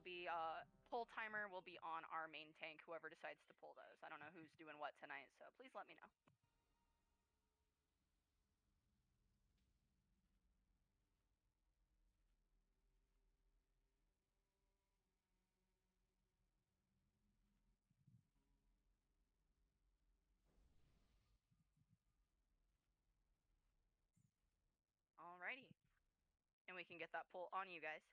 be pull timer will be on our main tank, whoever decides to pull those. I don't know who's doing what tonight, so please let me know. Alrighty. And we can get that pull on you guys.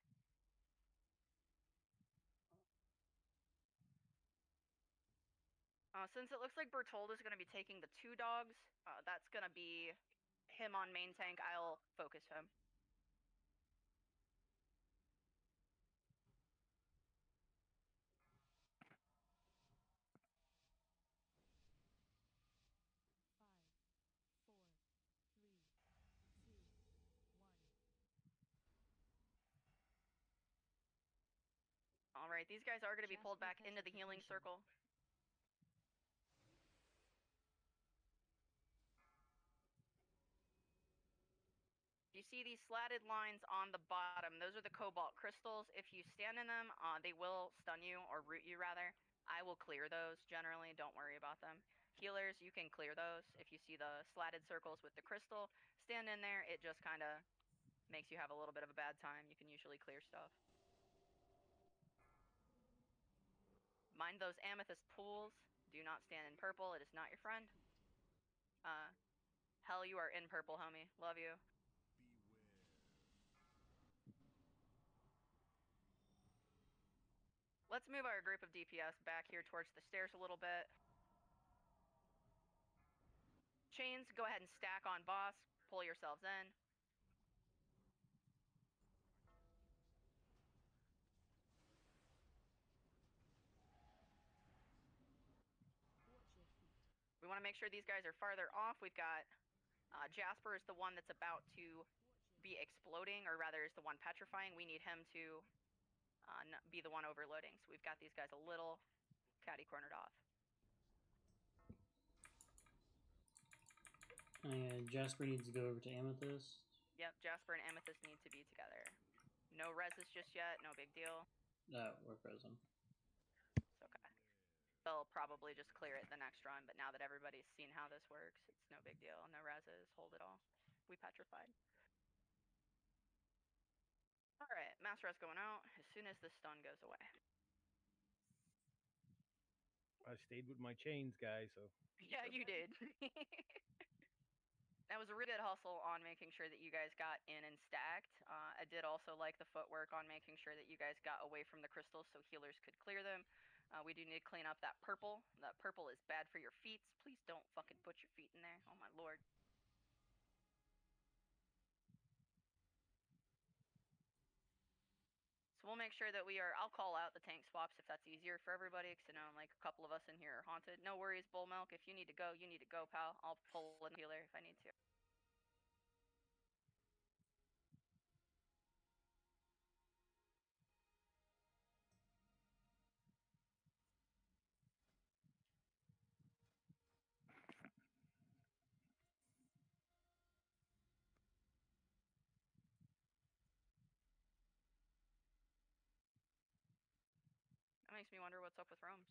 Since it looks like Bertold is going to be taking the 2 dogs, that's going to be him on main tank. I'll focus him. Alright, these guys are going to be pulled back into the healing circle. You see these slatted lines on the bottom. Those are the cobalt crystals. If you stand in them, they will stun you, or root you rather. I will clear those generally. Don't worry about them. Healers, you can clear those. If you see the slatted circles with the crystal, stand in there. It just kind of makes you have a little bit of a bad time. You can usually clear stuff. Mind those amethyst pools. Do not stand in purple. It is not your friend. Hell, you are in purple, homie. Love you. Let's move our group of DPS back here towards the stairs a little bit. Chains, go ahead and stack on boss. Pull yourselves in. We want to make sure these guys are farther off. We've got Jasper is the one that's about to be exploding, or rather is the one petrifying. We need him to be the one overloading. So we've got these guys a little catty-cornered off. And Jasper needs to go over to Amethyst. Yep, Jasper and Amethyst need to be together. No reses just yet, no big deal. We're frozen. It's okay. They'll probably just clear it the next run, but now that everybody's seen how this works, it's no big deal. No reses, hold it all. We petrified. Alright, mass res going out as soon as the stun goes away. I stayed with my chains, guys, so. Yeah, you did. That was a really good hustle on making sure that you guys got in and stacked. I did also like the footwork on making sure that you guys got away from the crystals so healers could clear them. We do need to clean up that purple. That purple is bad for your feet. Please don't fucking put your feet in there. Oh my lord. So we'll make sure that we are, I'll call out the tank swaps if that's easier for everybody, because I know like a couple of us in here are haunted. No worries, Bull Milk. If you need to go, you need to go, pal. I'll pull a healer if I need to. That makes me wonder what's up with Rome's.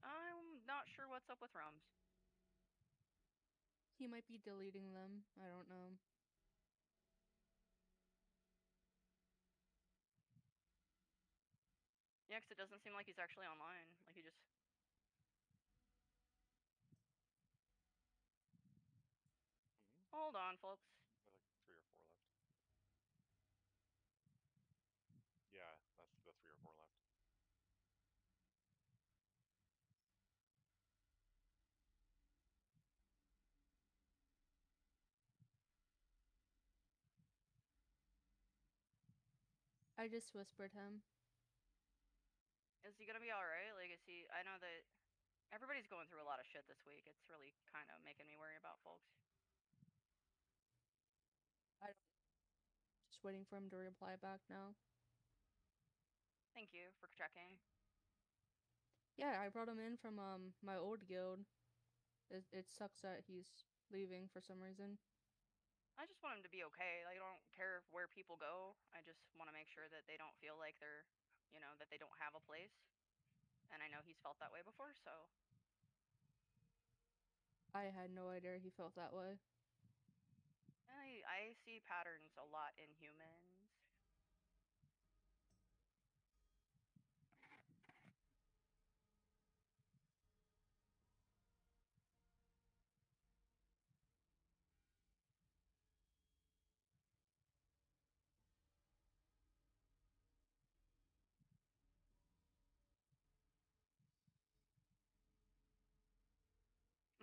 I'm not sure what's up with Rome's. He might be deleting them. I don't know. Yeah, because it doesn't seem like he's actually online. Like, he just... Hold on, folks. Like 3 or 4 left. Yeah, that's the 3 or 4 left. I just whispered him. Is he gonna be alright? Like, is he... I know that everybody's going through a lot of shit this week. It's really kind of making me worry about folks. waiting for him to reply back now. Thank you for checking. Yeah, I brought him in from my old guild. It sucks that he's leaving for some reason. I just want him to be okay. I don't care where people go. I just want to make sure that they don't feel like they're, you know, that they don't have a place. And I know he's felt that way before, so I had no idea he felt that way. I see patterns a lot in humans.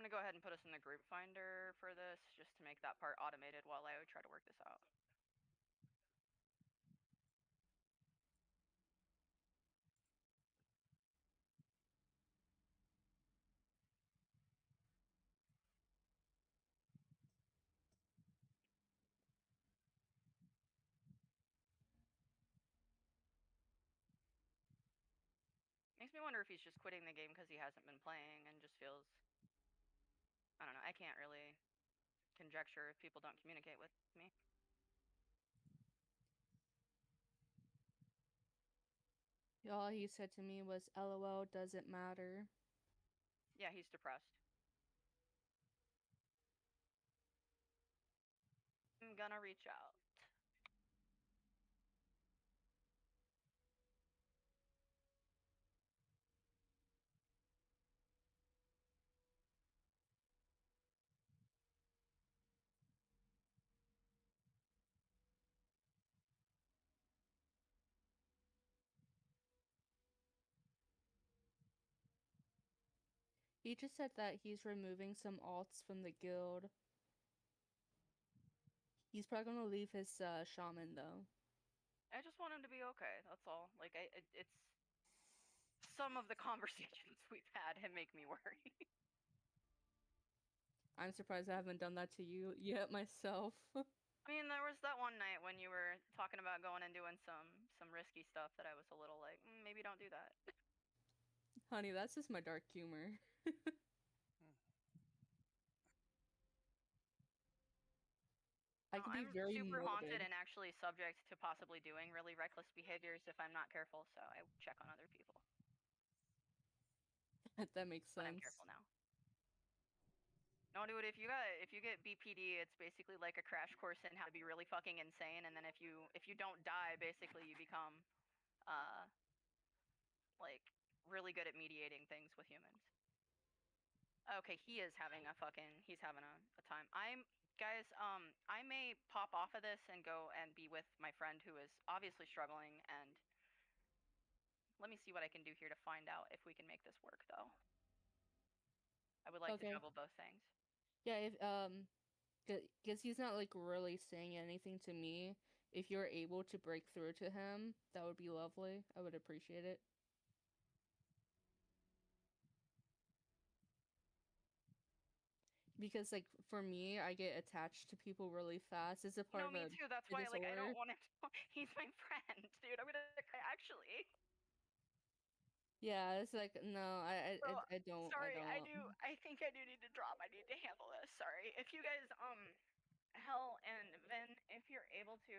I'm gonna go ahead and put us in the group finder for this, just to make that part automated while I try to work this out. Makes me wonder if he's just quitting the game because he hasn't been playing and just feels, I don't know, I can't really conjecture if people don't communicate with me. All he said to me was, "LOL, doesn't matter." Yeah, he's depressed. I'm gonna reach out. He just said that he's removing some alts from the guild. He's probably gonna leave his shaman though. I just want him to be okay. That's all. Like, it's some of the conversations we've had make me worry. I'm surprised I haven't done that to you yet myself. I mean, there was that one night when you were talking about going and doing some risky stuff that I was a little like, maybe don't do that. Honey, that's just my dark humor. I No, can be I'm very super haunted morbid. and actually subject to possibly doing really reckless behaviors if I'm not careful, so I check on other people. That makes But I'm sense. careful now. No, dude, if you get BPD, it's basically like a crash course in how to be really fucking insane, and then if you don't die, basically you become like really good at mediating things with humans. Okay, he's having a time. Guys, I may pop off of this and go and be with my friend who is obviously struggling, and let me see what I can do here to find out if we can make this work though. I would like to Okay. juggle both things. Yeah, if because he's not like really saying anything to me. If you're able to break through to him, that would be lovely. I would appreciate it. Because like for me, I get attached to people really fast. It's a You part know, of me a too. That's why, like, I disorder. don't want him to. He's my friend, dude. I'm gonna actually. Yeah, it's like no, So, I don't. sorry. I think I do need to drop. I need to handle this. Sorry. If you guys, Hell and Vin, if you're able to,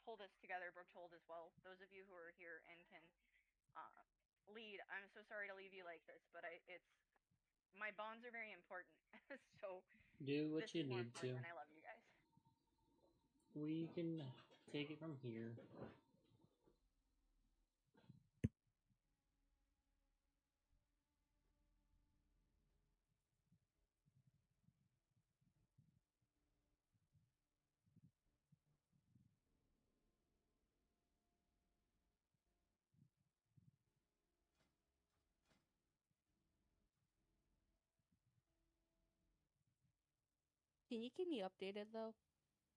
pull this together, Bertold as well. Those of you who are here and can, uh, lead. I'm so sorry to leave you like this, but it's my bonds are very important. So Do what this you is more need to. important, and I love you guys. We can take it from here. Can you keep me updated though,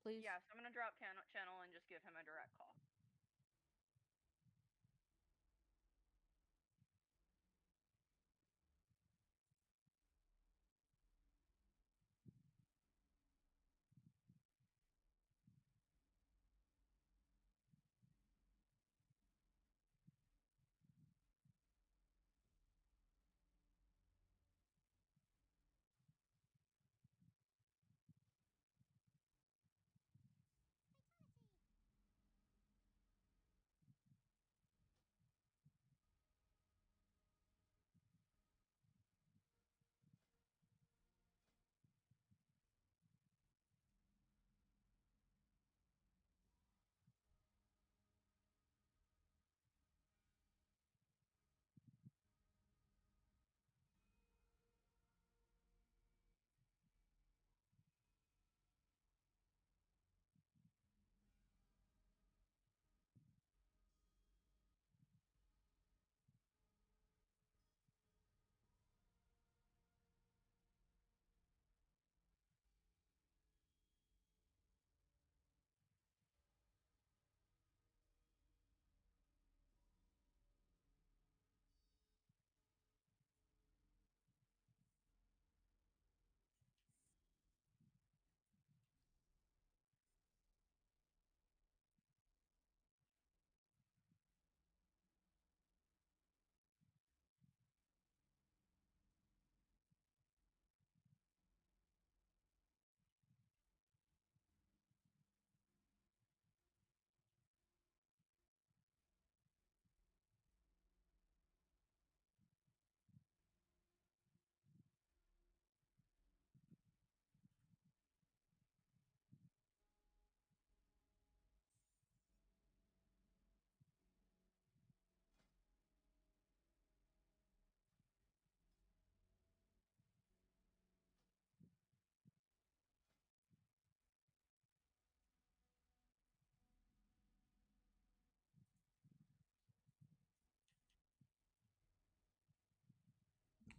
please? Yes, I'm gonna drop channel and just give him a direct call.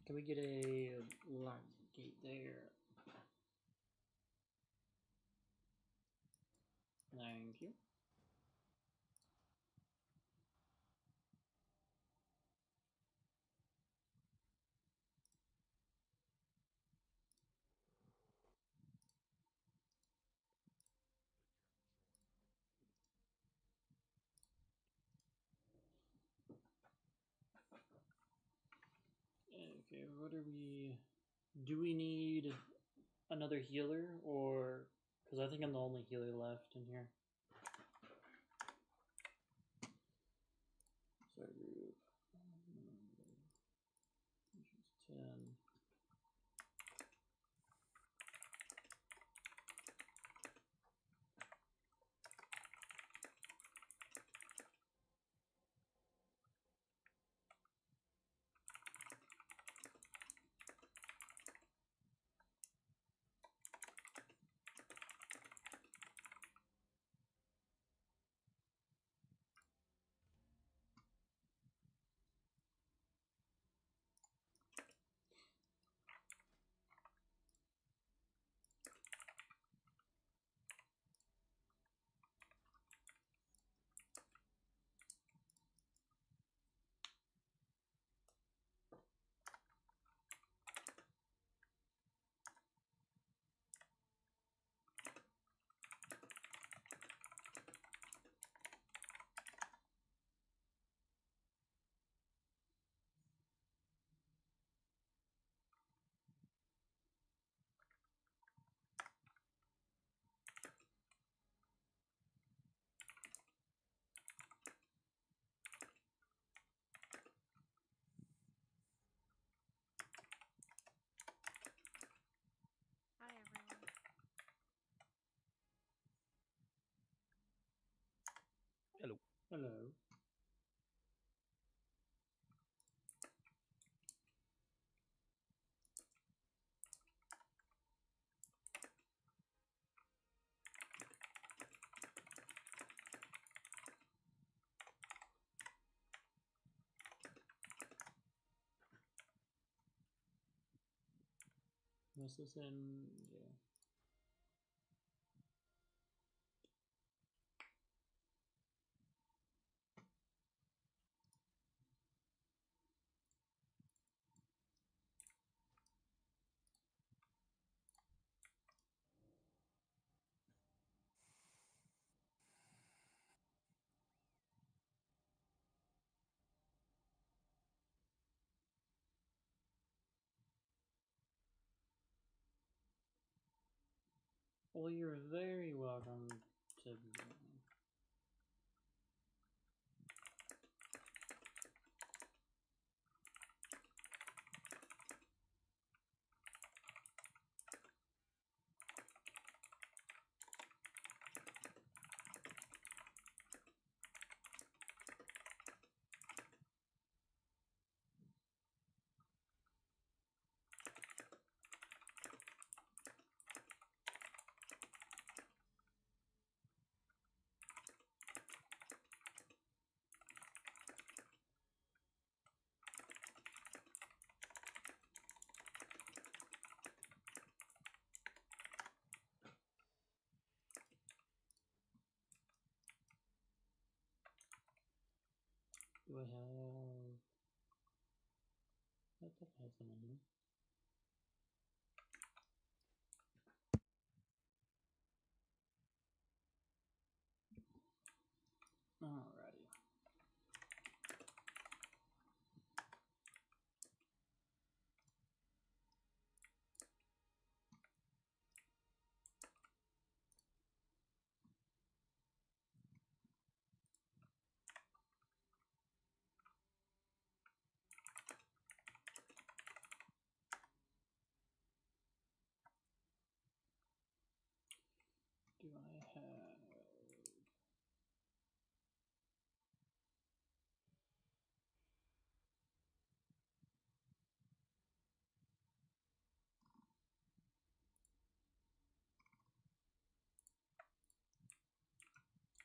Can we get a light gate there? Thank you. Okay, what are we... Do we need another healer, or... Because I think I'm the only healer left in here. Sorry, group. 10. Hi, everyone. Hello. Hello. Was this in... Yeah. Well, you're very welcome to... Do I have... I thought I had some in here. Alrighty. Do I have...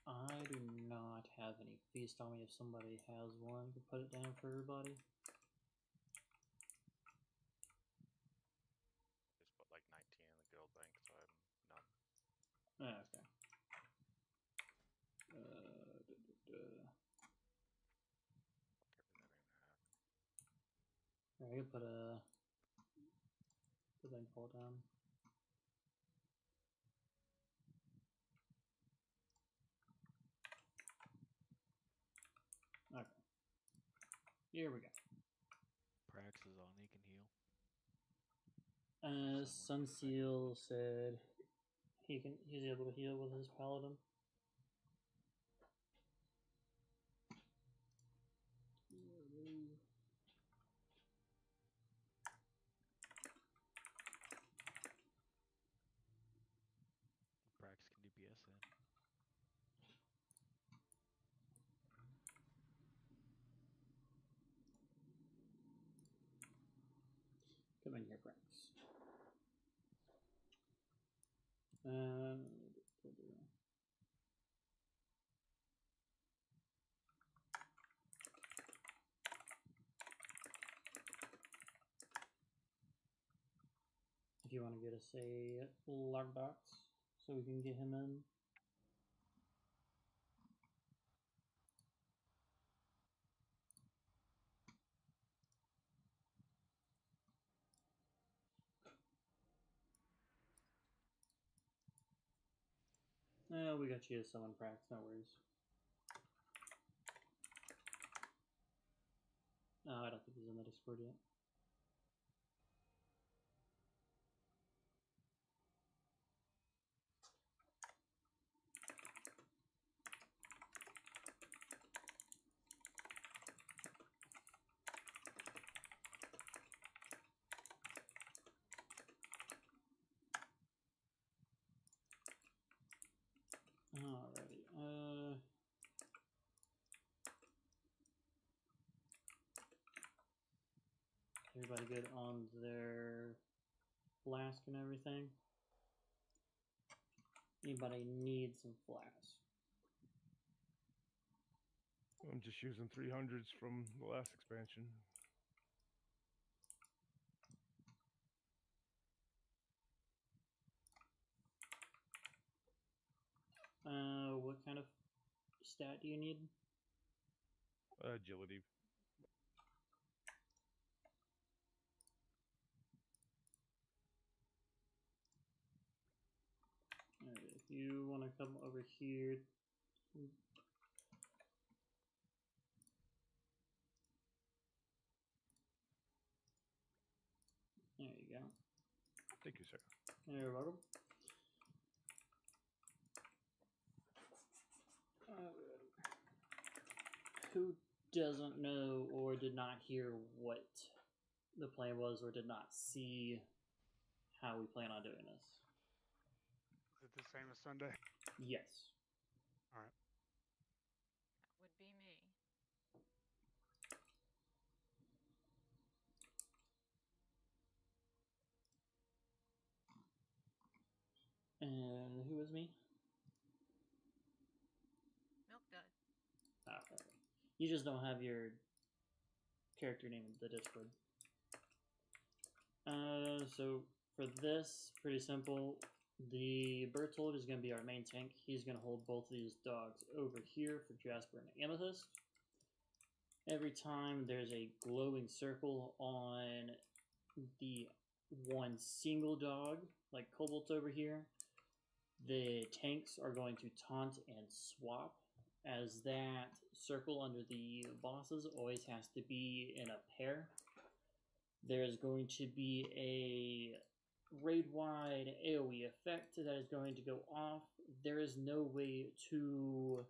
I do not have any. Please tell me if somebody has one to put it down for everybody. Okay. I could put a thing call down. Okay. Here we go. Prax is on, he can heal. Sunseal said he's able to heal with his paladin. Prax can DPS in. Come in here, Prax. If you want to get us a large box so we can get him in. We got you to summon Prax, no worries. No, I don't think he's in the Discord yet. Alrighty. Everybody good on their flask and everything? Anybody need some flask? I'm just using 300s from the last expansion. What kind of stat do you need? Agility. Alright, if you want to come over here. There you go. Thank you, sir. You're welcome. Who doesn't know or did not hear what the plan was or did not see how we plan on doing this? Is it the same as Sunday? Yes. All right. That would be me. And who is me? Milk Dud. Okay. You just don't have your character name in the Discord. So for this, pretty simple. The Bertold is going to be our main tank. He's going to hold both of these dogs over here for Jasper and Amethyst. Every time there's a glowing circle on the one single dog, like Cobalt's over here, the tanks are going to taunt and swap, as that circle under the bosses always has to be in a pair. There's going to be a raid-wide AoE effect that is going to go off. There is no way to...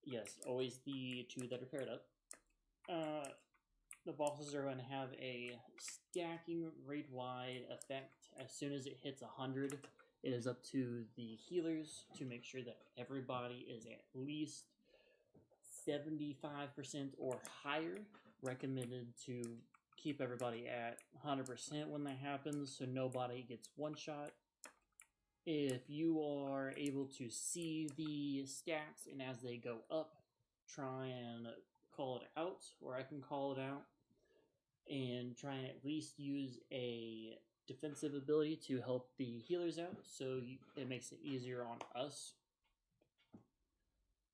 Yes, always the two that are paired up. The bosses are going to have a stacking raid-wide effect. As soon as it hits 100, it is up to the healers to make sure that everybody is at least 75% or higher. Recommended to keep everybody at 100% when that happens, so nobody gets one shot. If you are able to see the stacks and as they go up, try and call it out, or I can call it out, and try and at least use a defensive ability to help the healers out, so it makes it easier on us.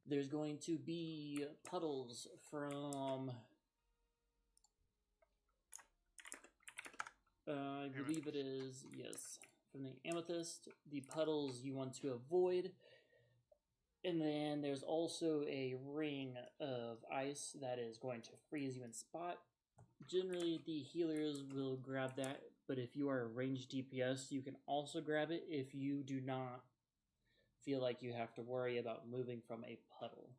There's going to be puddles from, I believe it is, yes, from the amethyst. The puddles you want to avoid. And then there's also a ring of ice that is going to freeze you in spot. Generally, the healers will grab that, but if you are a ranged DPS, you can also grab it if you do not feel like you have to worry about moving from a puddle.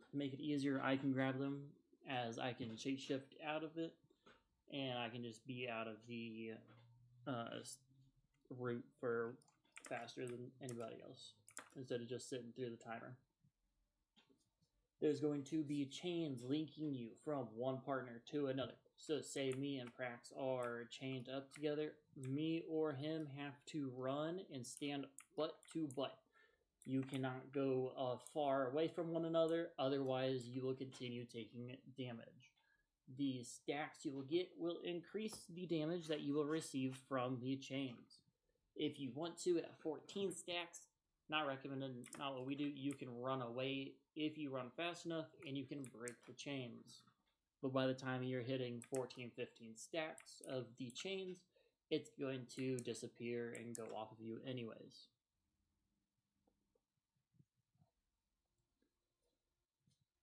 To make it easier, I can grab them as I can shapeshift out of it, and I can just be out of the route for faster than anybody else, instead of just sitting through the timer. There's going to be chains linking you from one partner to another. So say me and Prax are chained up together, me or him have to run and stand butt to butt. You cannot go far away from one another, otherwise you will continue taking damage. The stacks you will get will increase the damage that you will receive from the chains. If you want to, at 14 stacks, not recommended, not what we do, you can run away if you run fast enough, and you can break the chains. But by the time you're hitting 14, 15 stacks of the chains, it's going to disappear and go off of you anyways.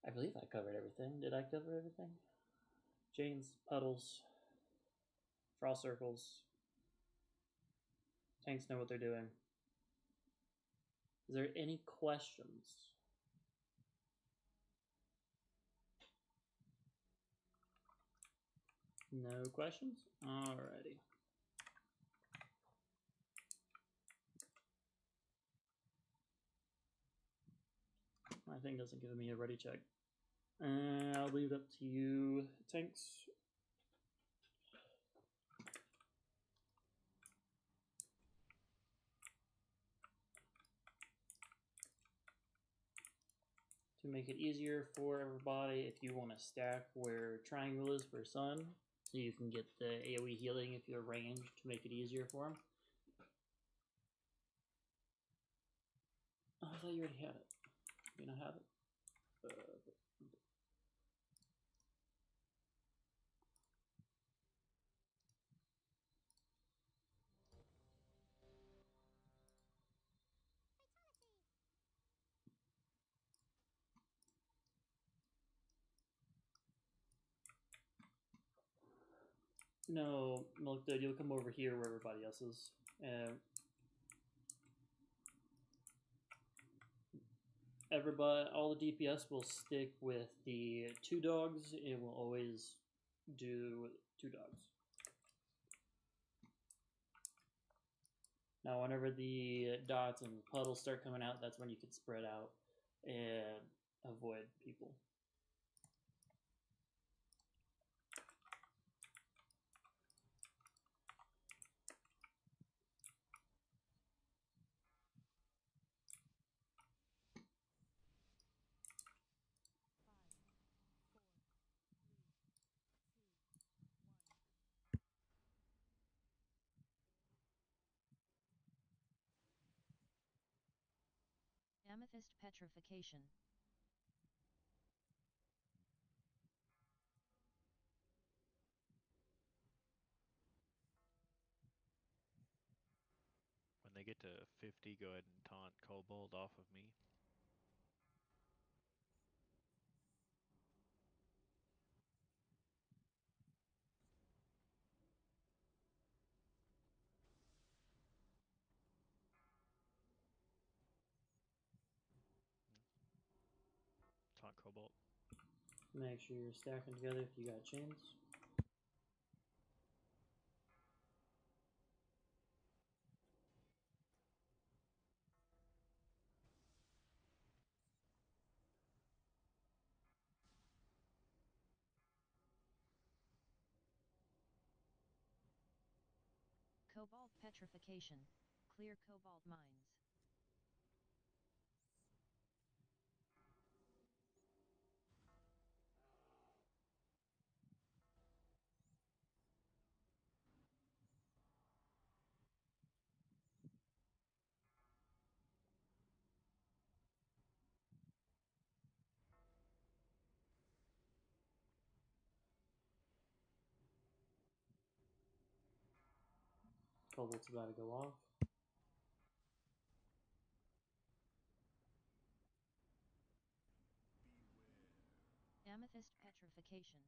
I believe I covered everything. Did I cover everything? Chains, puddles, frost circles. Tanks know what they're doing. Is there any questions? No questions? Alrighty. My thing doesn't give me a ready check. I'll leave it up to you, tanks. To make it easier for everybody, if you want to stack where triangle is for sun, so you can get the AoE healing if you're ranged, to make it easier for them. Oh, I thought you already had it. You don't have it? No, Milk Dud, you'll come over here where everybody else is. Everybody, all the DPS will stick with the 2 dogs. It will always do 2 dogs. Now, whenever the dots and puddles start coming out, that's when you can spread out and avoid people. Amethyst petrification. When they get to 50, go ahead and taunt Kobold off of me. Taunt Kobold. Make sure you're stacking together if you got chains. Cobalt petrification. Clear cobalt mines. Cobalt's about to go off. Amethyst petrification.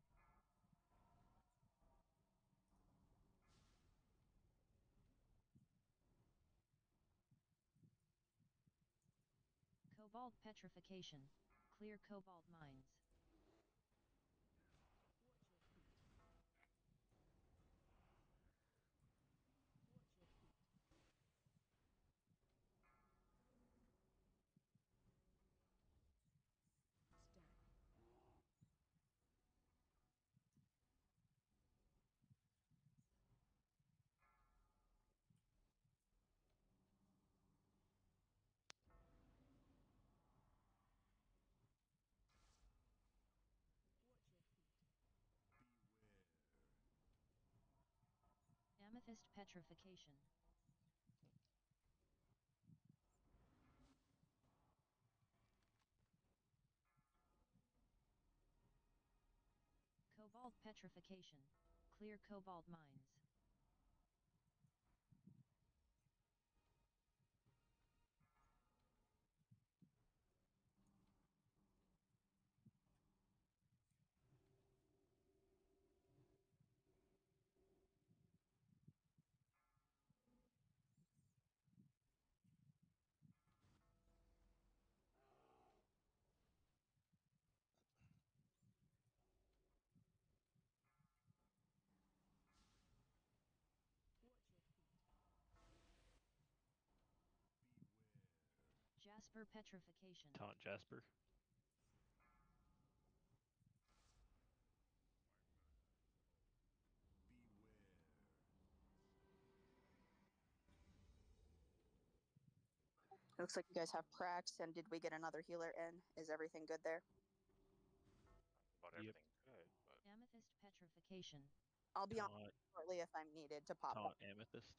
Cobalt petrification. Clear cobalt mines. Amethyst petrification. Cobalt petrification. Clear cobalt mines. Jasper petrification. Taunt Jasper. Looks like you guys have cracks, and did we get another healer in? Is everything good there? About Yep. everything's good, but Amethyst petrification. I'll be on Taunt, shortly if I'm needed to pop taunt up. Amethyst.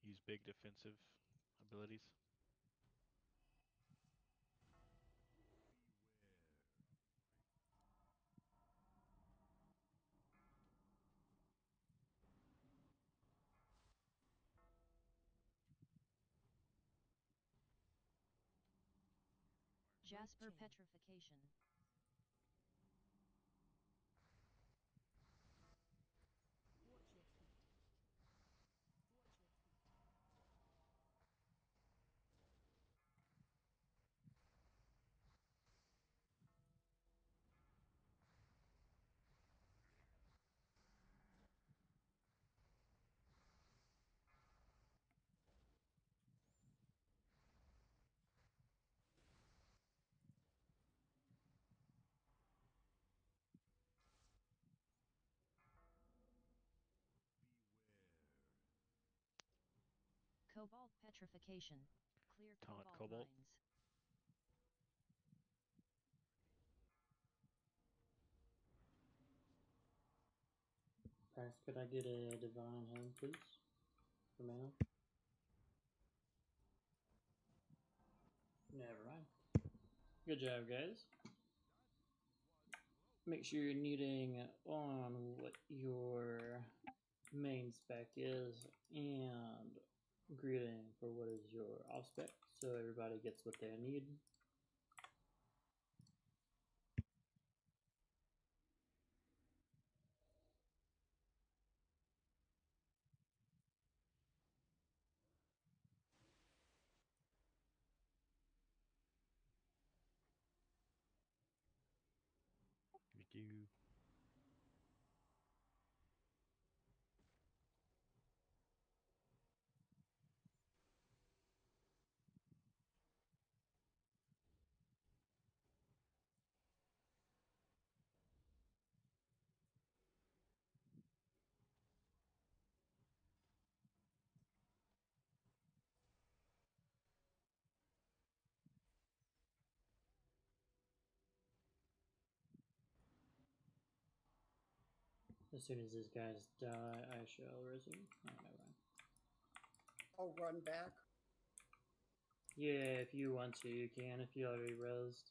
Use big defensive abilities. Jasper petrification. Cobalt petrification. Clear Taunt cobalt Cobalt. mines. Pax, could I get a divine hand, please? For mana? Never mind. Good job, guys. Make sure you're needing on what your main spec is and greeting for what is your off spec so everybody gets what they need. Thank you. As soon as these guys die, I shall resume. Oh, never mind. I'll run back. Yeah, if you want to, you can. If you already resed.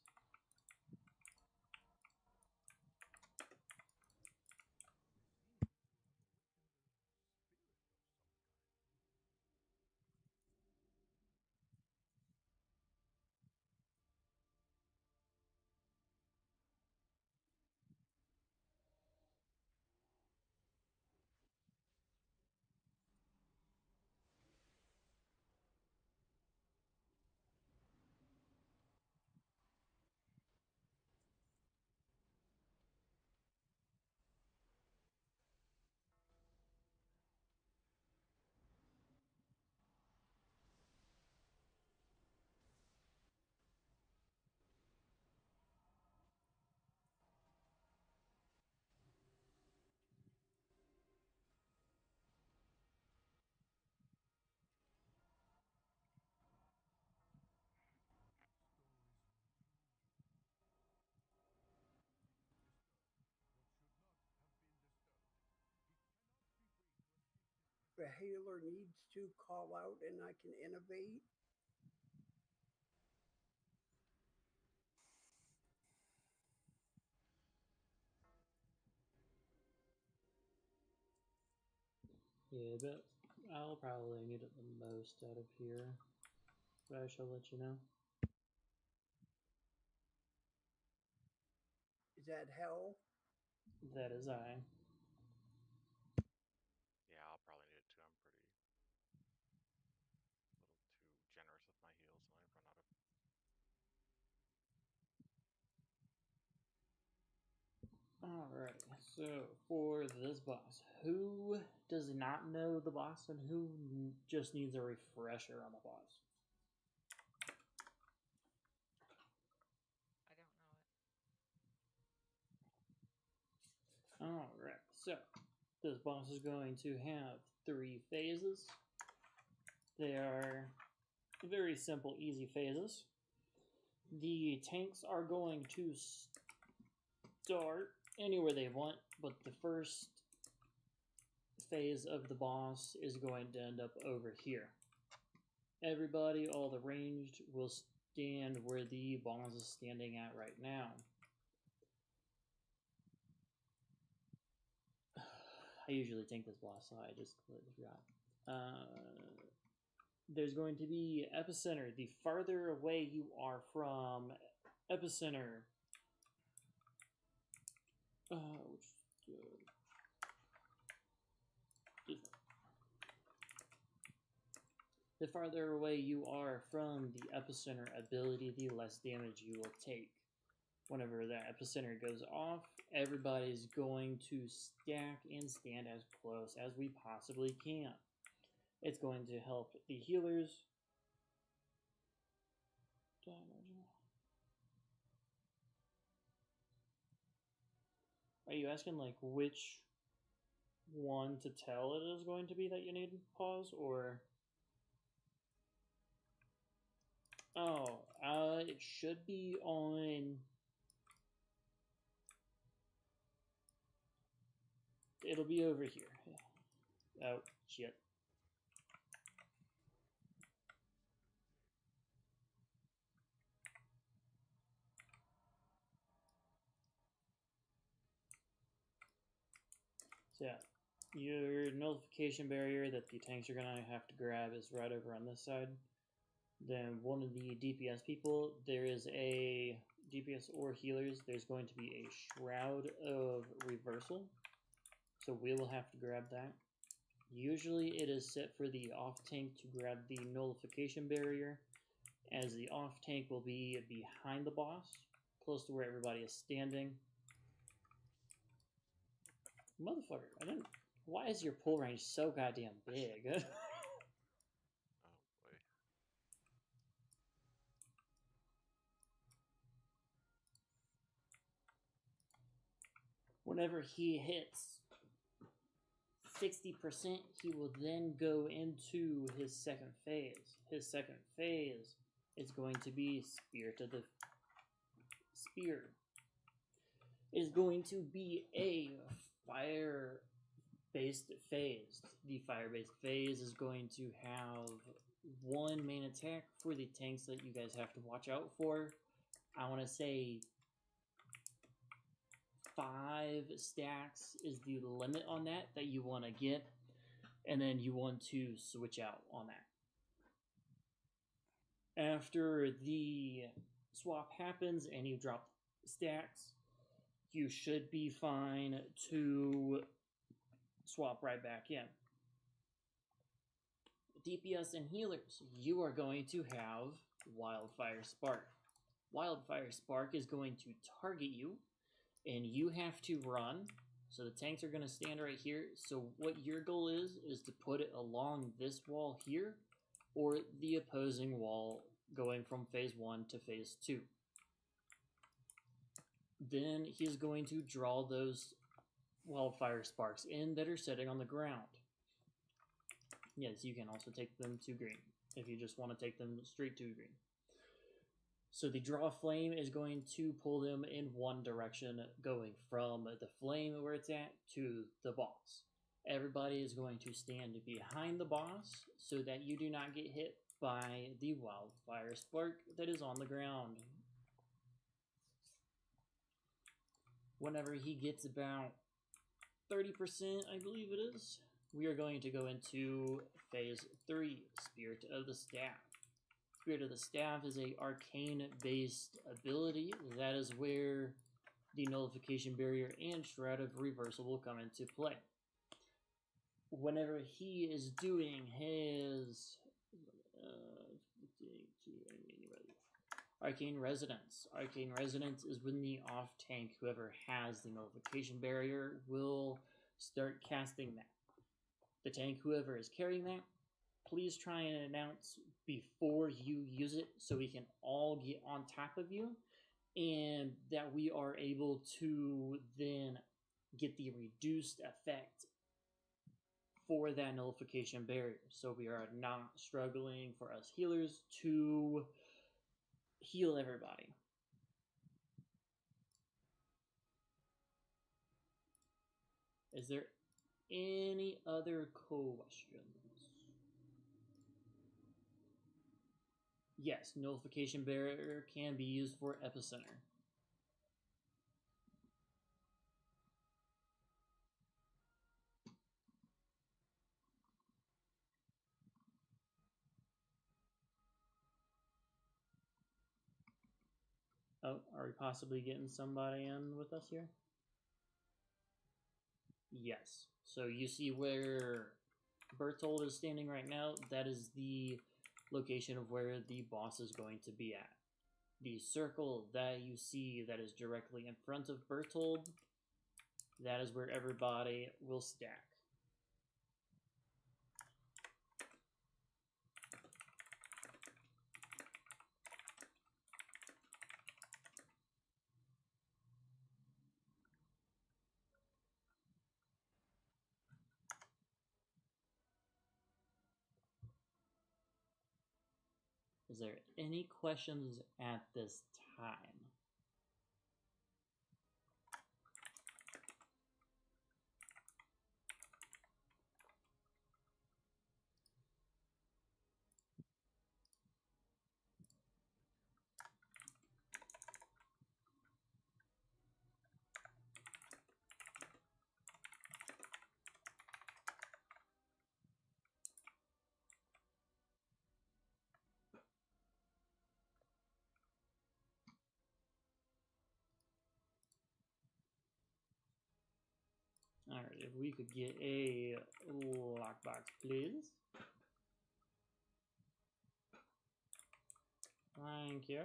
The healer needs to call out and I can innovate. Yeah, but I'll probably need it the most out of here. But I shall let you know. Is that hell? That is I. Yeah, I'll probably need it too. I'm pretty a little too generous with my heals, and I've run out of. Alright, so for this boss, who does not know the boss and who just needs a refresher on the boss? I don't know it. Alright, so this boss is going to have 3 phases. They are very simple, easy phases. The tanks are going to start anywhere they want, but the first phase of the boss is going to end up over here. Everybody, all the ranged, will stand where the boss is standing at right now. I usually tank this boss, so I just completely forgot. There's going to be epicenter. The farther away you are from epicenter, the farther away you are from the epicenter ability, the less damage you will take. Whenever that epicenter goes off, everybody's going to stack and stand as close as we possibly can. It's going to help the healers. Are you asking like which one to tell it is going to be that you need pause, or? Oh, it should be on. It'll be over here. Oh, shit. So yeah, your nullification barrier that the tanks are gonna have to grab is right over on this side. Then one of the DPS people, there is a DPS or healers, there's going to be a Shroud of Reversal. So we will have to grab that. Usually it is set for the off tank to grab the nullification barrier, as the off tank will be behind the boss, close to where everybody is standing. Motherfucker, I didn't. Why is your pull range so goddamn big? Oh boy. Whenever he hits 60%, he will then go into his second phase. His second phase is going to be Spirit of the Spear. It is going to be a fire-based phase. The fire-based phase is going to have one main attack for the tanks that you guys have to watch out for. I want to say 5 stacks is the limit on that you want to get, and then you want to switch out on that. After the swap happens and you drop stacks, you should be fine to swap right back in. DPS and healers, you are going to have Wildfire Spark. Wildfire Spark is going to target you, and you have to run. So the tanks are going to stand right here. So what your goal is to put it along this wall here, or the opposing wall going from phase 1 to phase 2. Then he's going to draw those Wildfire Sparks in that are sitting on the ground. Yes, you can also take them to green if you just want to take them straight to green. So the draw flame is going to pull them in one direction, going from the flame where it's at to the boss. Everybody is going to stand behind the boss so that you do not get hit by the Wildfire Spark that is on the ground. Whenever he gets about 30%, I believe it is, we are going to go into phase 3, Spirit of the Staff. Spirit of the Staff is a arcane-based ability. That is where the Nullification Barrier and Shroud of Reversal will come into play. Whenever he is doing his Arcane Resonance. Arcane Resonance is when the off-tank, whoever has the Nullification Barrier, will start casting that. The tank, whoever is carrying that, please try and announce before you use it so we can all get on top of you and that we are able to then get the reduced effect for that Nullification Barrier. So we are not struggling for us healers to heal everybody. Is there any other questions? Yes, Nullification Barrier can be used for Epicenter. Oh, are we possibly getting somebody in with us here? Yes. So you see where Bertold is standing right now? That is the location of where the boss is going to be at. The circle that you see that is directly in front of Bertold, that is where everybody will stack. Is there any questions at this time? Alright, if we could get a lockbox, please. Thank you.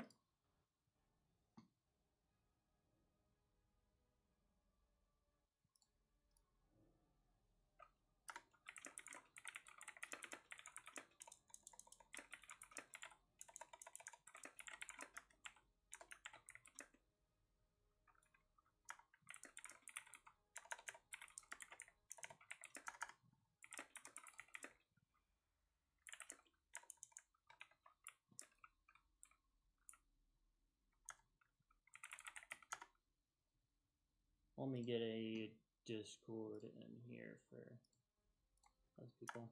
Let me get a Discord in here for those people.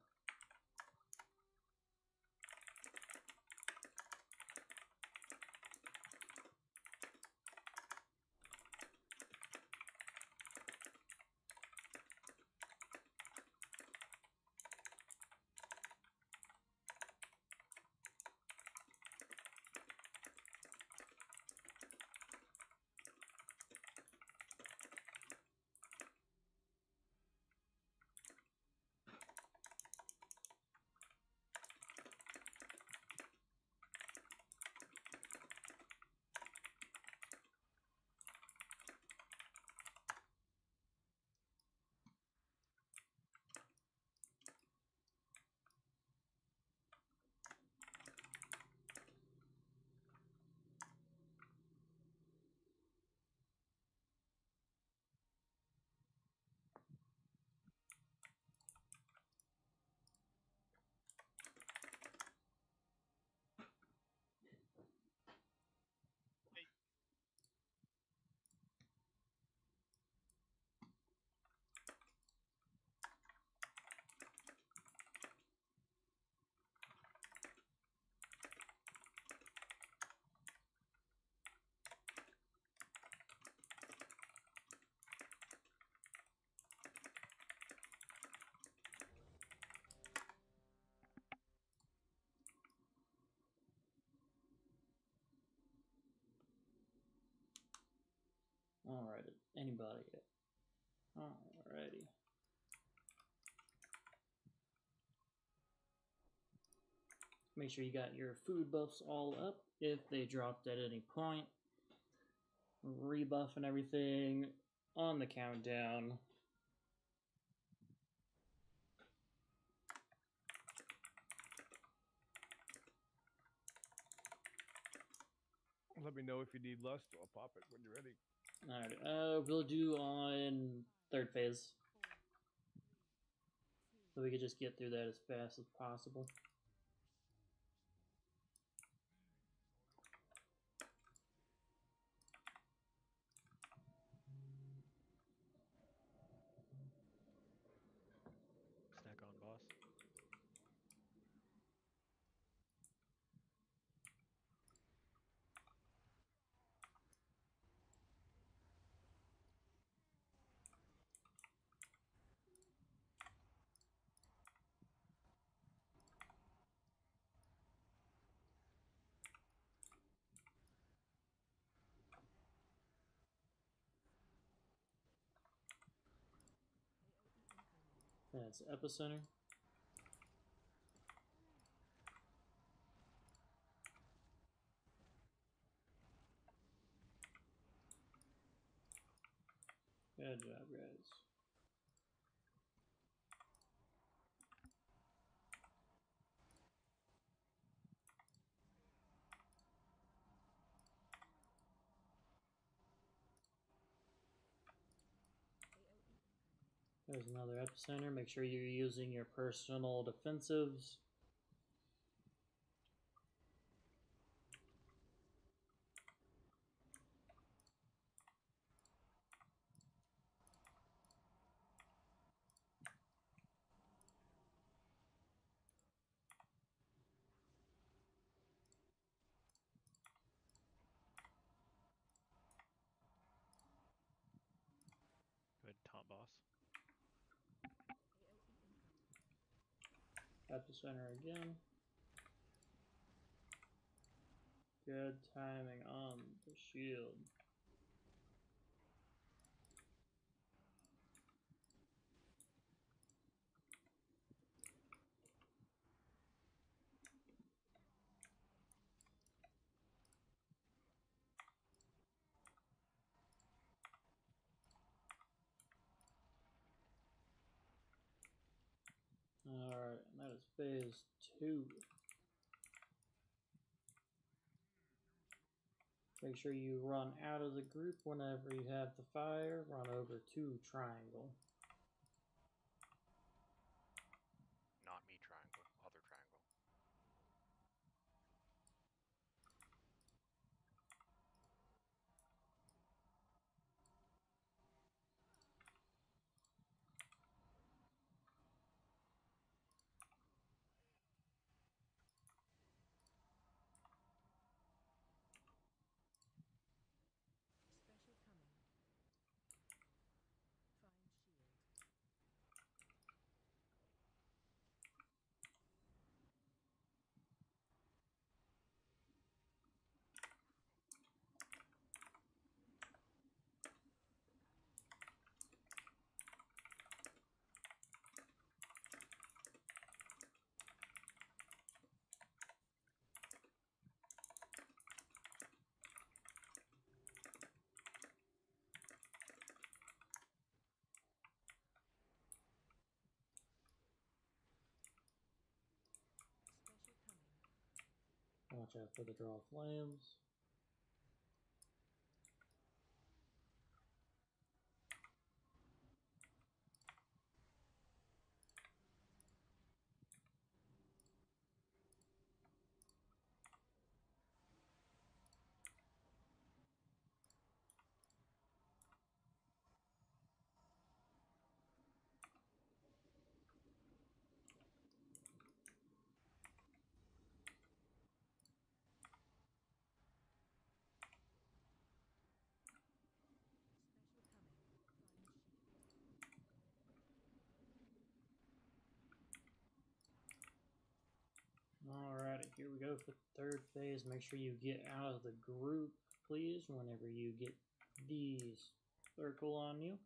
Alright, anybody? Alrighty. Make sure you got your food buffs all up if they dropped at any point. Rebuff and everything on the countdown. Let me know if you need lust. I'll pop it when you're ready. Alright, we'll do on third phase. So we could just get through that as fast as possible. Snack on, boss. That's Epicenter. Good job, guys. There's another epicenter. Make sure you're using your personal defensives. Good taunt, boss. Epicenter again. Good timing on the shield. Alright, and that is phase 2. Make sure you run out of the group whenever you have the fire. Run over to triangle. Not me triangle, other triangle. watch out for the draw flames. Alrighty, here we go for the third phase. Make sure you get out of the group, please, whenever you get these circle on you.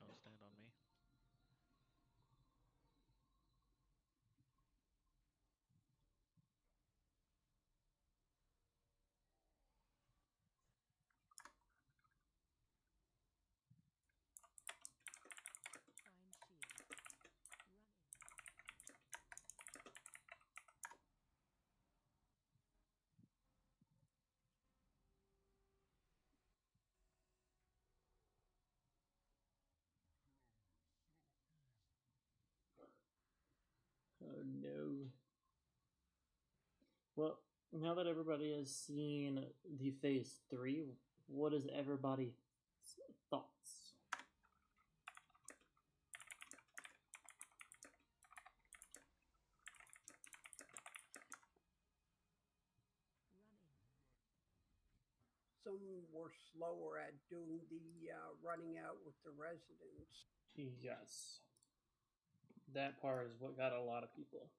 Don't stand on me. Oh no. Well, now that everybody has seen the phase 3, what is everybody's thoughts? Some were slower at doing the running out with the residents. Yes. That part is what got a lot of people.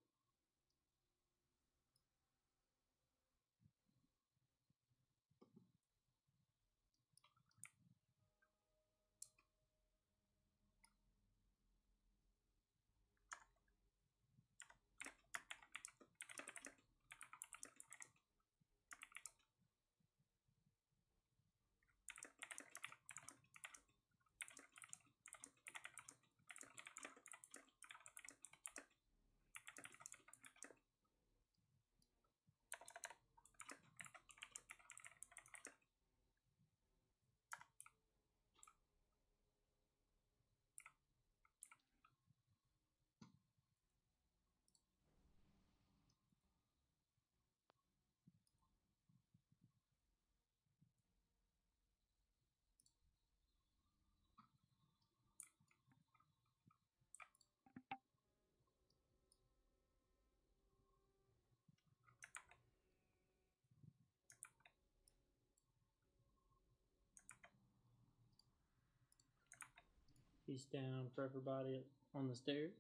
He's down for everybody on the stairs.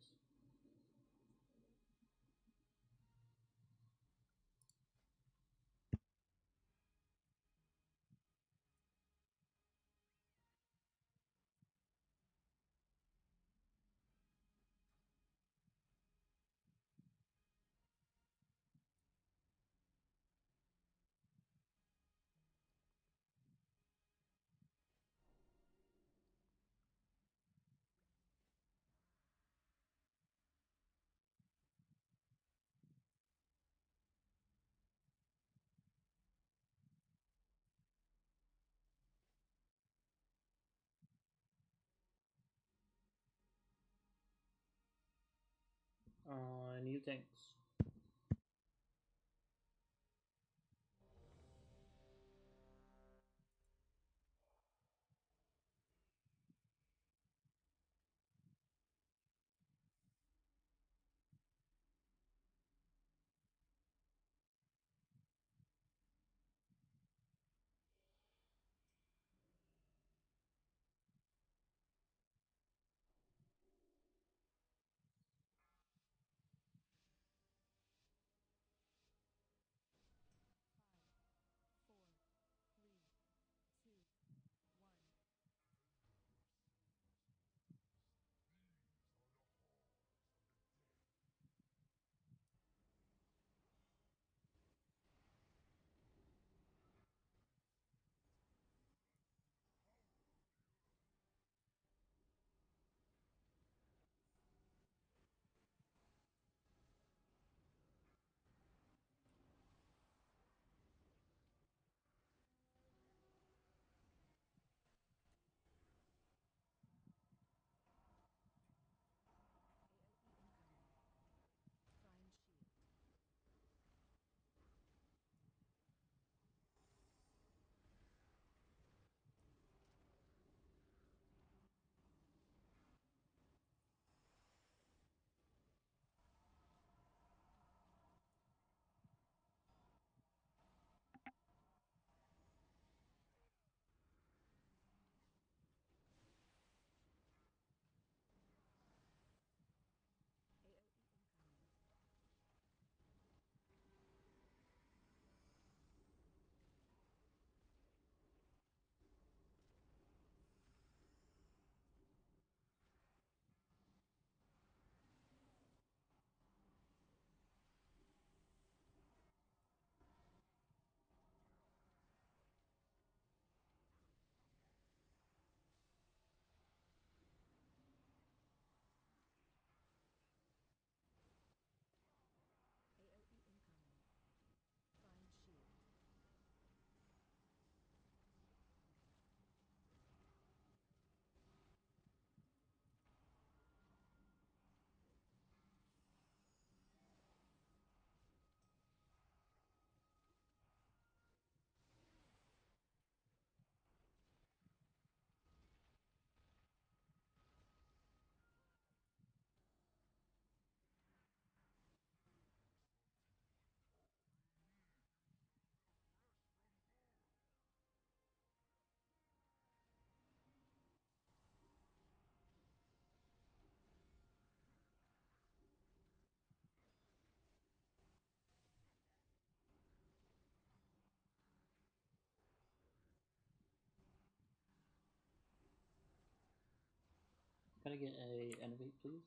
on you tanks. Can I get a innovate, please?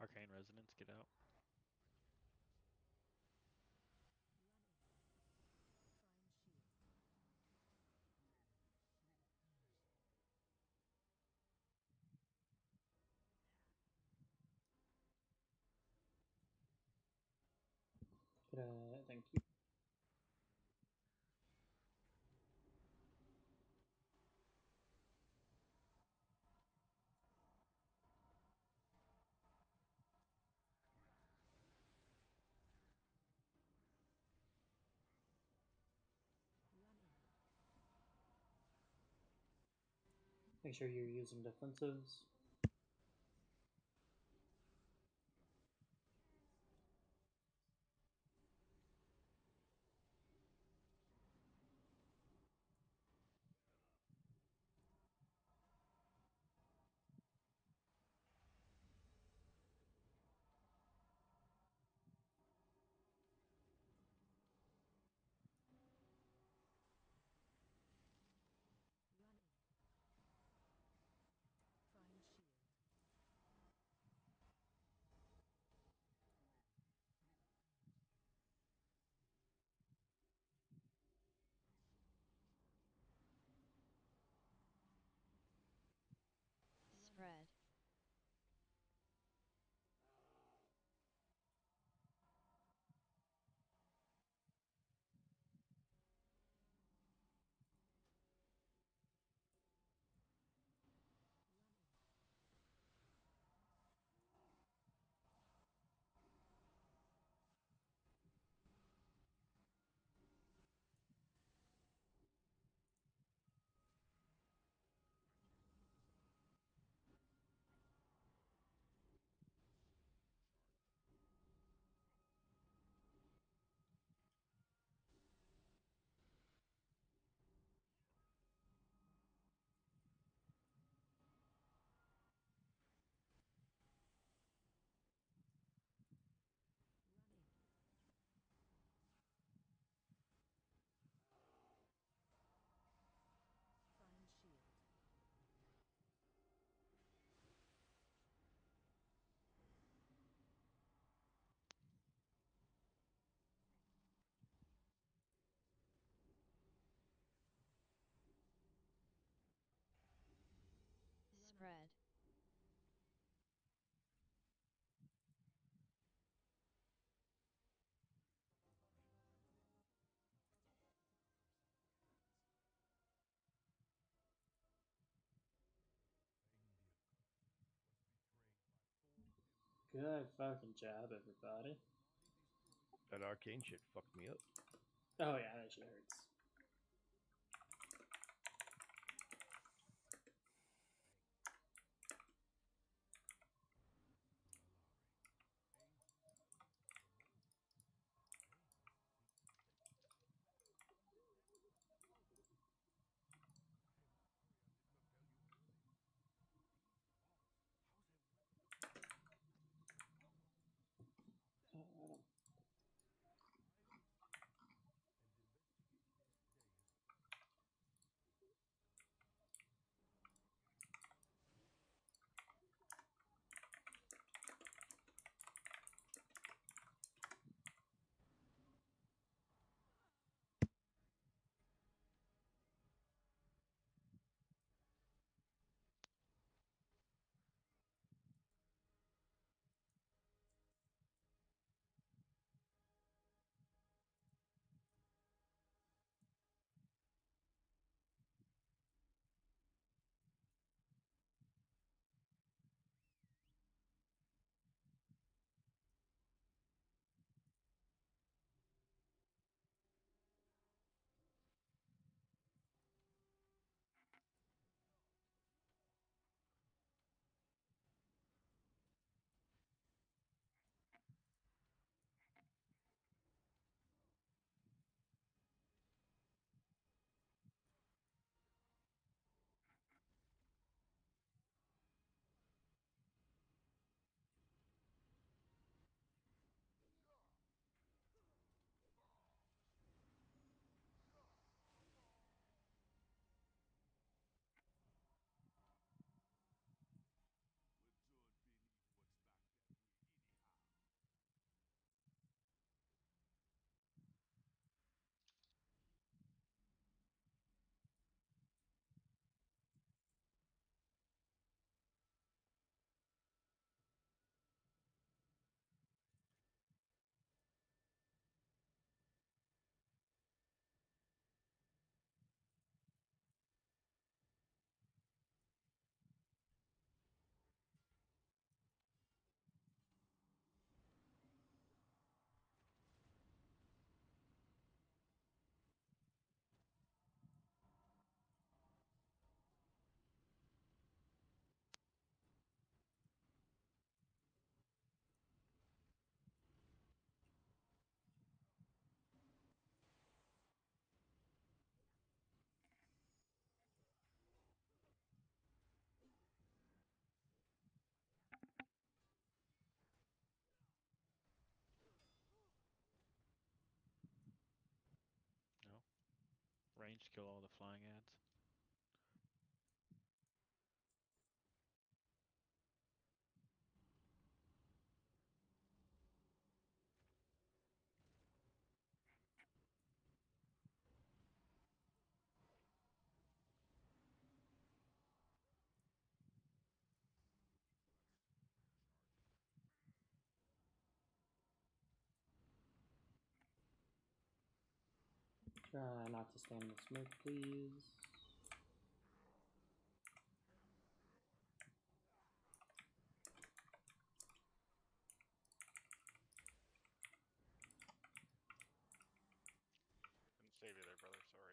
Arcane Resonance, get out. Thank you. Make sure you're using defensives. Spread. Spread. Good fucking job, everybody. That arcane shit fucked me up. Oh yeah, that shit hurts. range to kill all the flying ads? Try not to stand in the smoke, please. Couldn't save you there, brother. Sorry.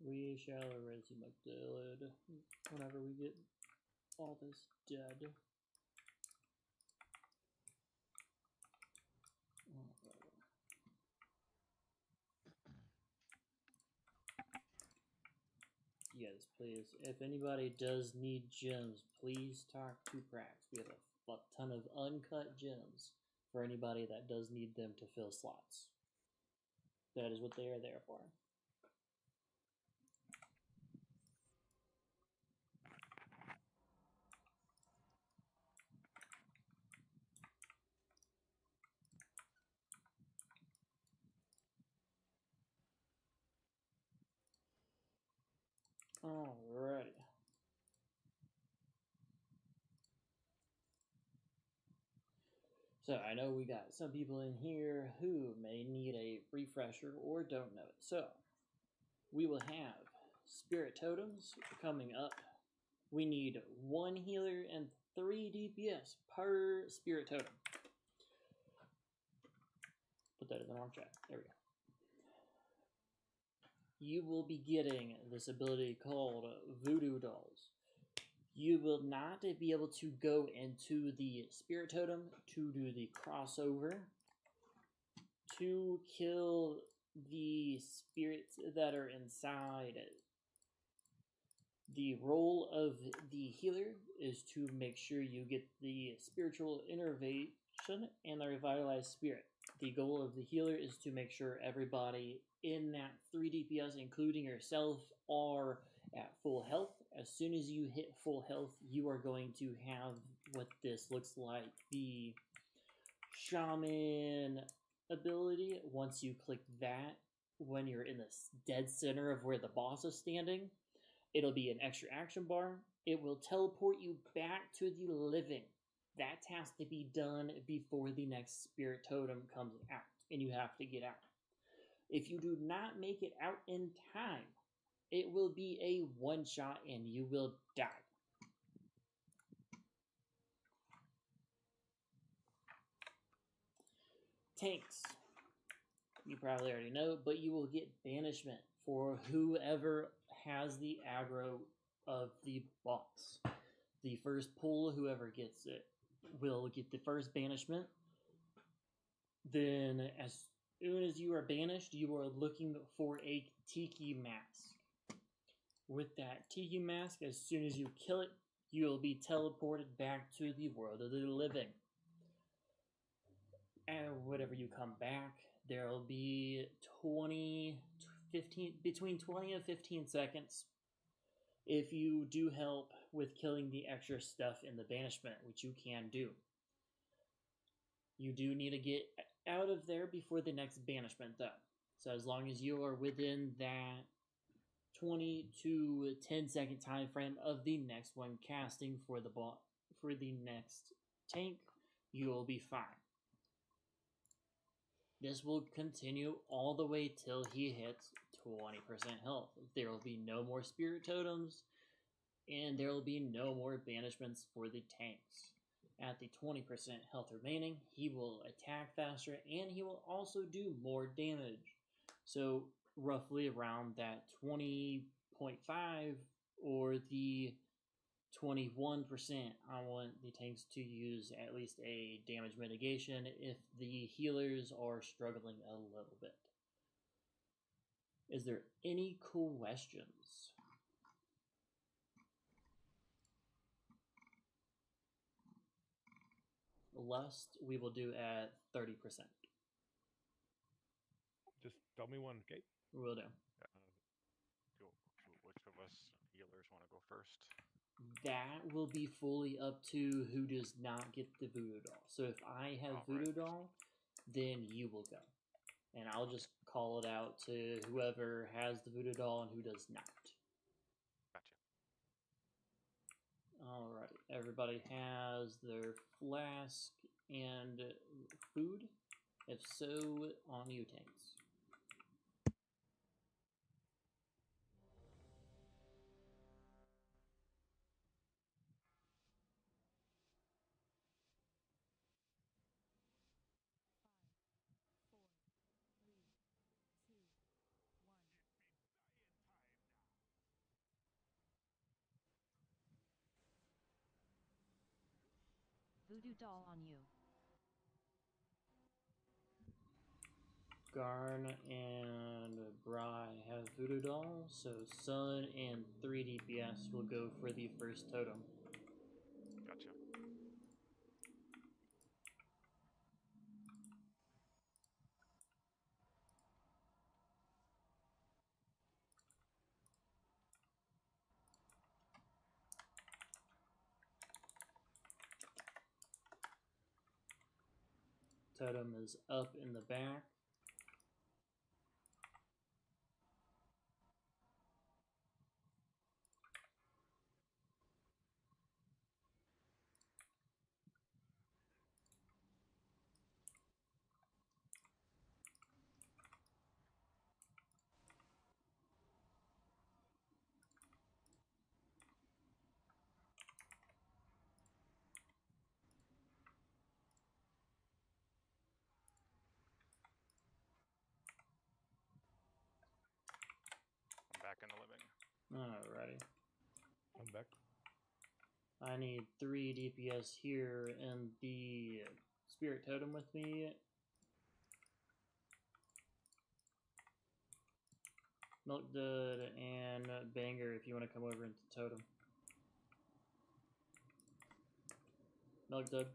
We shall resume Magdalad whenever we get all this dead. Yes, please. If anybody does need gems, please talk to Prax. We have a ton of uncut gems for anybody that does need them to fill slots. That is what they are there for. Alrighty. So I know we got some people in here who may need a refresher or don't know it. So we will have spirit totems coming up. We need 1 healer and 3 DPS per spirit totem. Put that in the wrong chat. There we go. You will be getting this ability called Voodoo Dolls. You will not be able to go into the spirit totem to do the crossover to kill the spirits that are inside. The role of the healer is to make sure you get the spiritual innervation and the revitalized spirit. The goal of the healer is to make sure everybody in that 3 DPS, including yourself, are at full health. As soon as you hit full health, you are going to have what this looks like, the shaman ability. Once you click that, when you're in the dead center of where the boss is standing, it'll be an extra action bar. It will teleport you back to the living. That has to be done before the next spirit totem comes out, and you have to get out. If you do not make it out in time, it will be a one-shot and you will die. Tanks. You probably already know, but you will get banishment for whoever has the aggro of the boss. The first pull, whoever gets it, will get the first banishment. Then, as soon as you are banished, you are looking for a Tiki Mask. With that Tiki Mask, as soon as you kill it, you will be teleported back to the world of the living. And whenever you come back, there will be between 20 and 15 seconds if you do help with killing the extra stuff in the banishment, which you can do. You do need to get out of there before the next banishment, though. So as long as you are within that 20 to 10 second time frame of the next one casting for the next tank, you will be fine. This will continue all the way till he hits 20% health. There will be no more spirit totems, and there will be no more banishments for the tanks. At the 20% health remaining, he will attack faster, and he will also do more damage. So roughly around that 20.5 or the 21%, I want the tanks to use at least a damage mitigation if the healers are struggling a little bit. Is there any questions? Lust, we will do at 30%. Just tell me when, okay? Will do. Which of us healers want to go first? That will be fully up to who does not get the voodoo doll. So if I have voodoo doll, then you will go. And I'll just call it out to whoever has the voodoo doll and who does not. Gotcha. Alright, everybody has their flask and food? If so, on you, tanks. Voodoo doll on you. Garn and Bry have voodoo dolls, so Sun and 3 DPS will go for the first totem. Gotcha. Totem is up in the back. I'm back in the living. Alrighty. I'm back. I need 3 DPS here and the spirit totem with me. Milk Dud and Banger if you want to come over into totem. Milk Dud.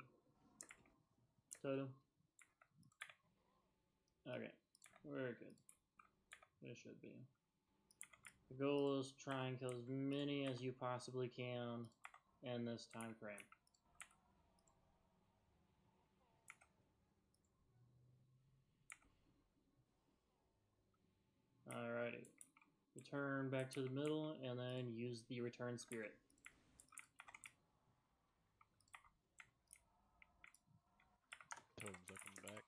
Totem. Okay, we're good. It should be. The goal is try and kill as many as you possibly can in this time frame. Alrighty. Return back to the middle and then use the return spirit. Totem's up in the back.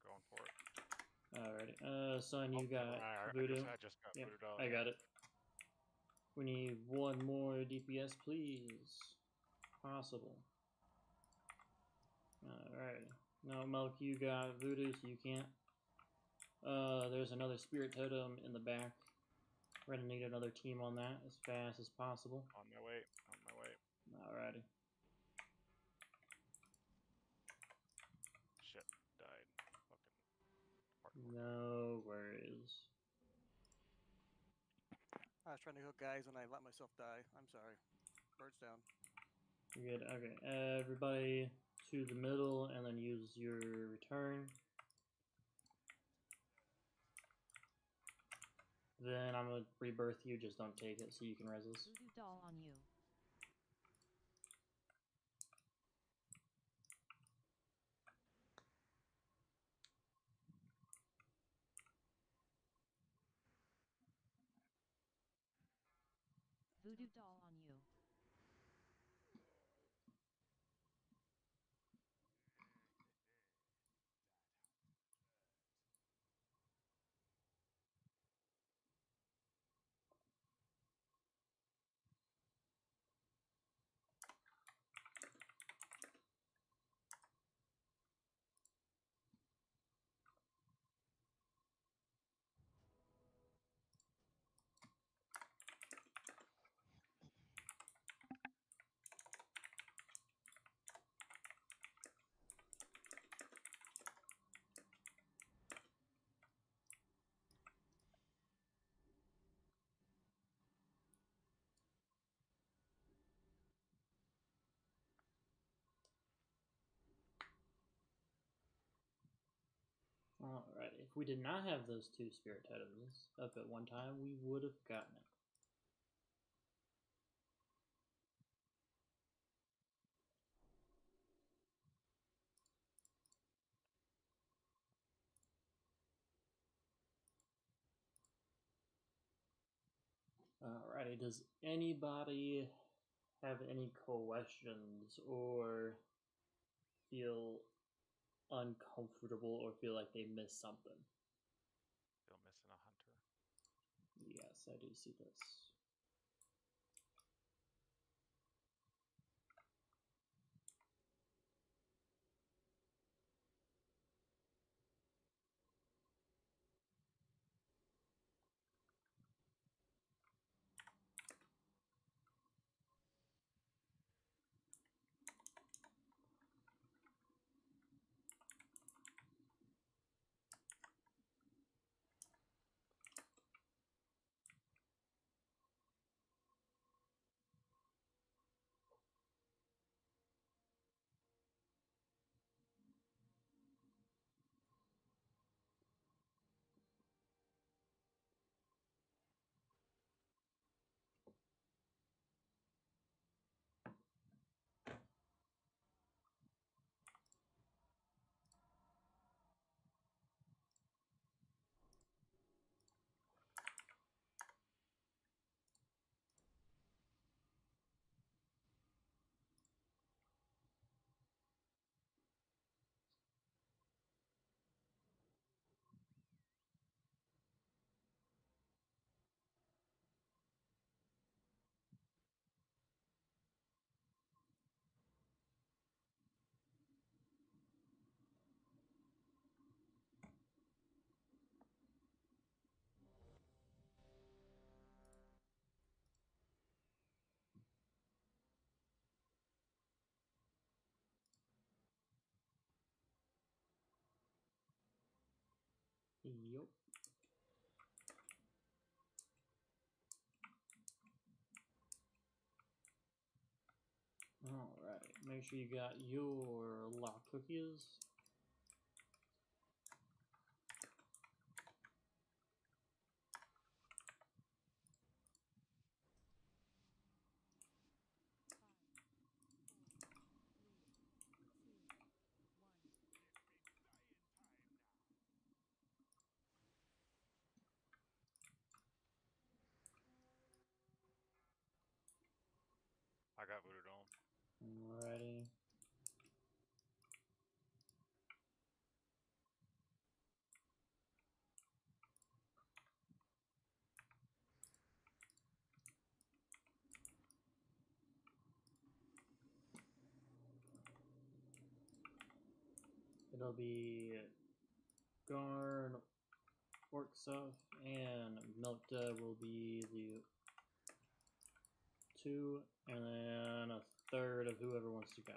Going for it. Alrighty. Son, you got I voodoo. just got Yep, voodoo doll. I got it. We need 1 more DPS, please. Possible. Alright. No, Milk, you got voodoo, so you can't. There's another spirit totem in the back. We're gonna need another team on that as fast as possible. On my way. On my way. Alrighty. Shit. Died. Fucking hardcore. No worries. I was trying to hook guys and I let myself die. I'm sorry. Bird's down. You're good. Okay. Everybody to the middle and then use your return. Then I'm gonna rebirth you, just don't take it so you can resist. Voodoo doll on you. Voodoo doll on you. If we did not have those two spirit totems up at one time, we would have gotten it. Alrighty, does anybody have any questions or feel uncomfortable or feel like they missed something? Still missing a hunter. Yes, I do see this. Yup. Alright, make sure you got your lock cookies. I got voodoo doll. Alrighty. It'll be Garn, Orc Stuff, and Milk Dub will be the 2, and then a third of whoever wants to go.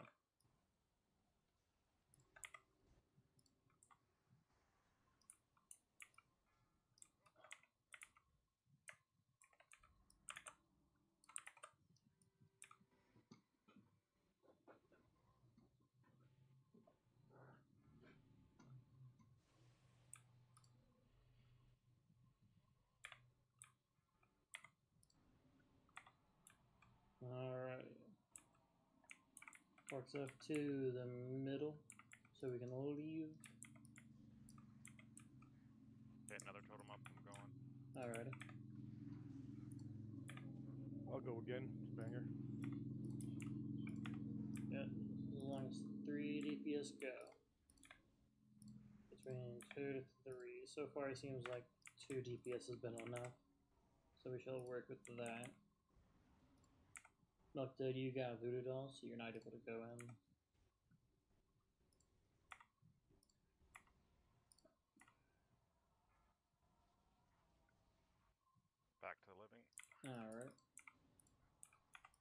Alright. Orcs up to the middle, so we can leave. Hit another totem up. I'm going. Alrighty. I'll go again. Banger. Yeah, as long as 3 DPS go. Between 2 to 3. So far it seems like 2 DPS has been enough. So we shall work with that. Look, dude, you got voodoo doll, so you're not able to go in. Back to the living. Alright.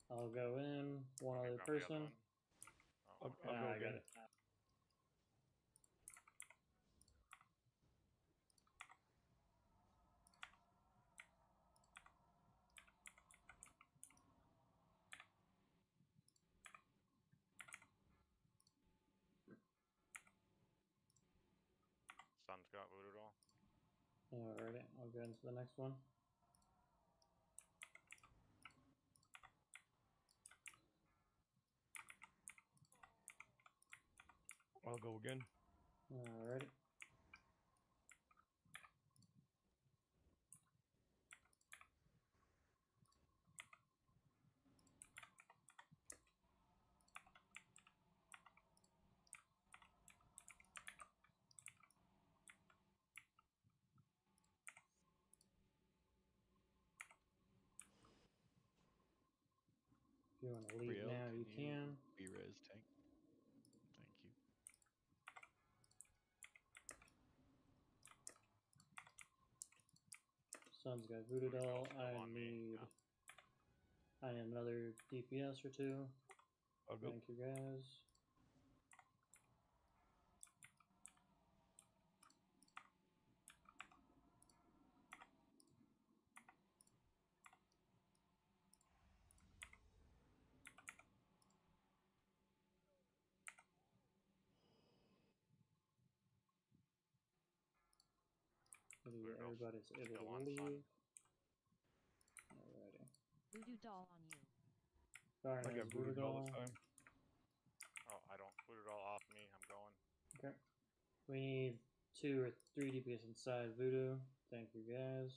I'll go in. One Okay, other grab the other person. one. Oh, I'll go I again. got it. sun's got voodoo doll. Alrighty, I'll go into the next one. I'll go again. Alrighty. If you want to leave Brielle, now, you can. Be res tank. Thank you. Sun's got voodoo doll. Still on me, I need another DPS or two. I'll go. Thank you guys. Everybody's able Still to on leave. Sun. Alrighty. Voodoo doll on you. Garnet I got has voodoo voodoo doll doll. this time. Oh, I don't. Voodoo doll off me. I'm going. Okay. We need 2 or 3 DPS inside voodoo. Thank you guys.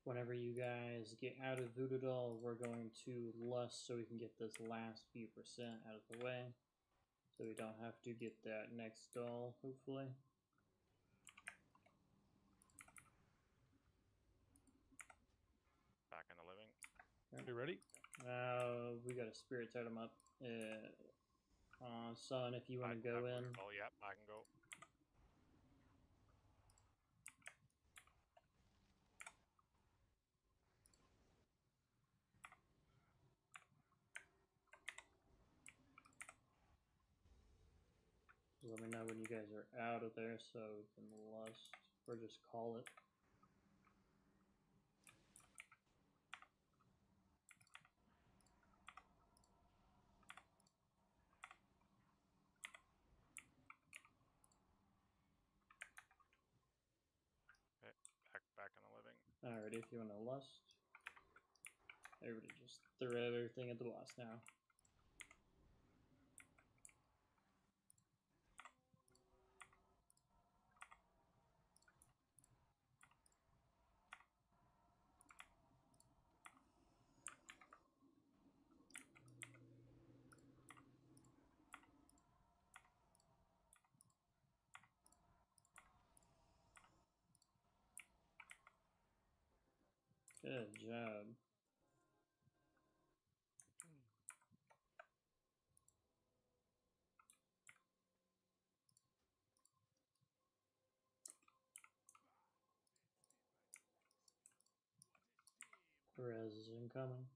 Whenever you guys get out of voodoo doll, we're going to lust so we can get this last few percent out of the way. So we don't have to get that next doll, hopefully. Back in the living. You ready? We got a spirit totem up. Son, if you want to go in. Oh, yep, I can go. Let me know when you guys are out of there so we can lust, or just call it. Okay, back in the living. Alrighty, if you want to lust. Everybody just throw everything at the boss now. Good job. Res is incoming.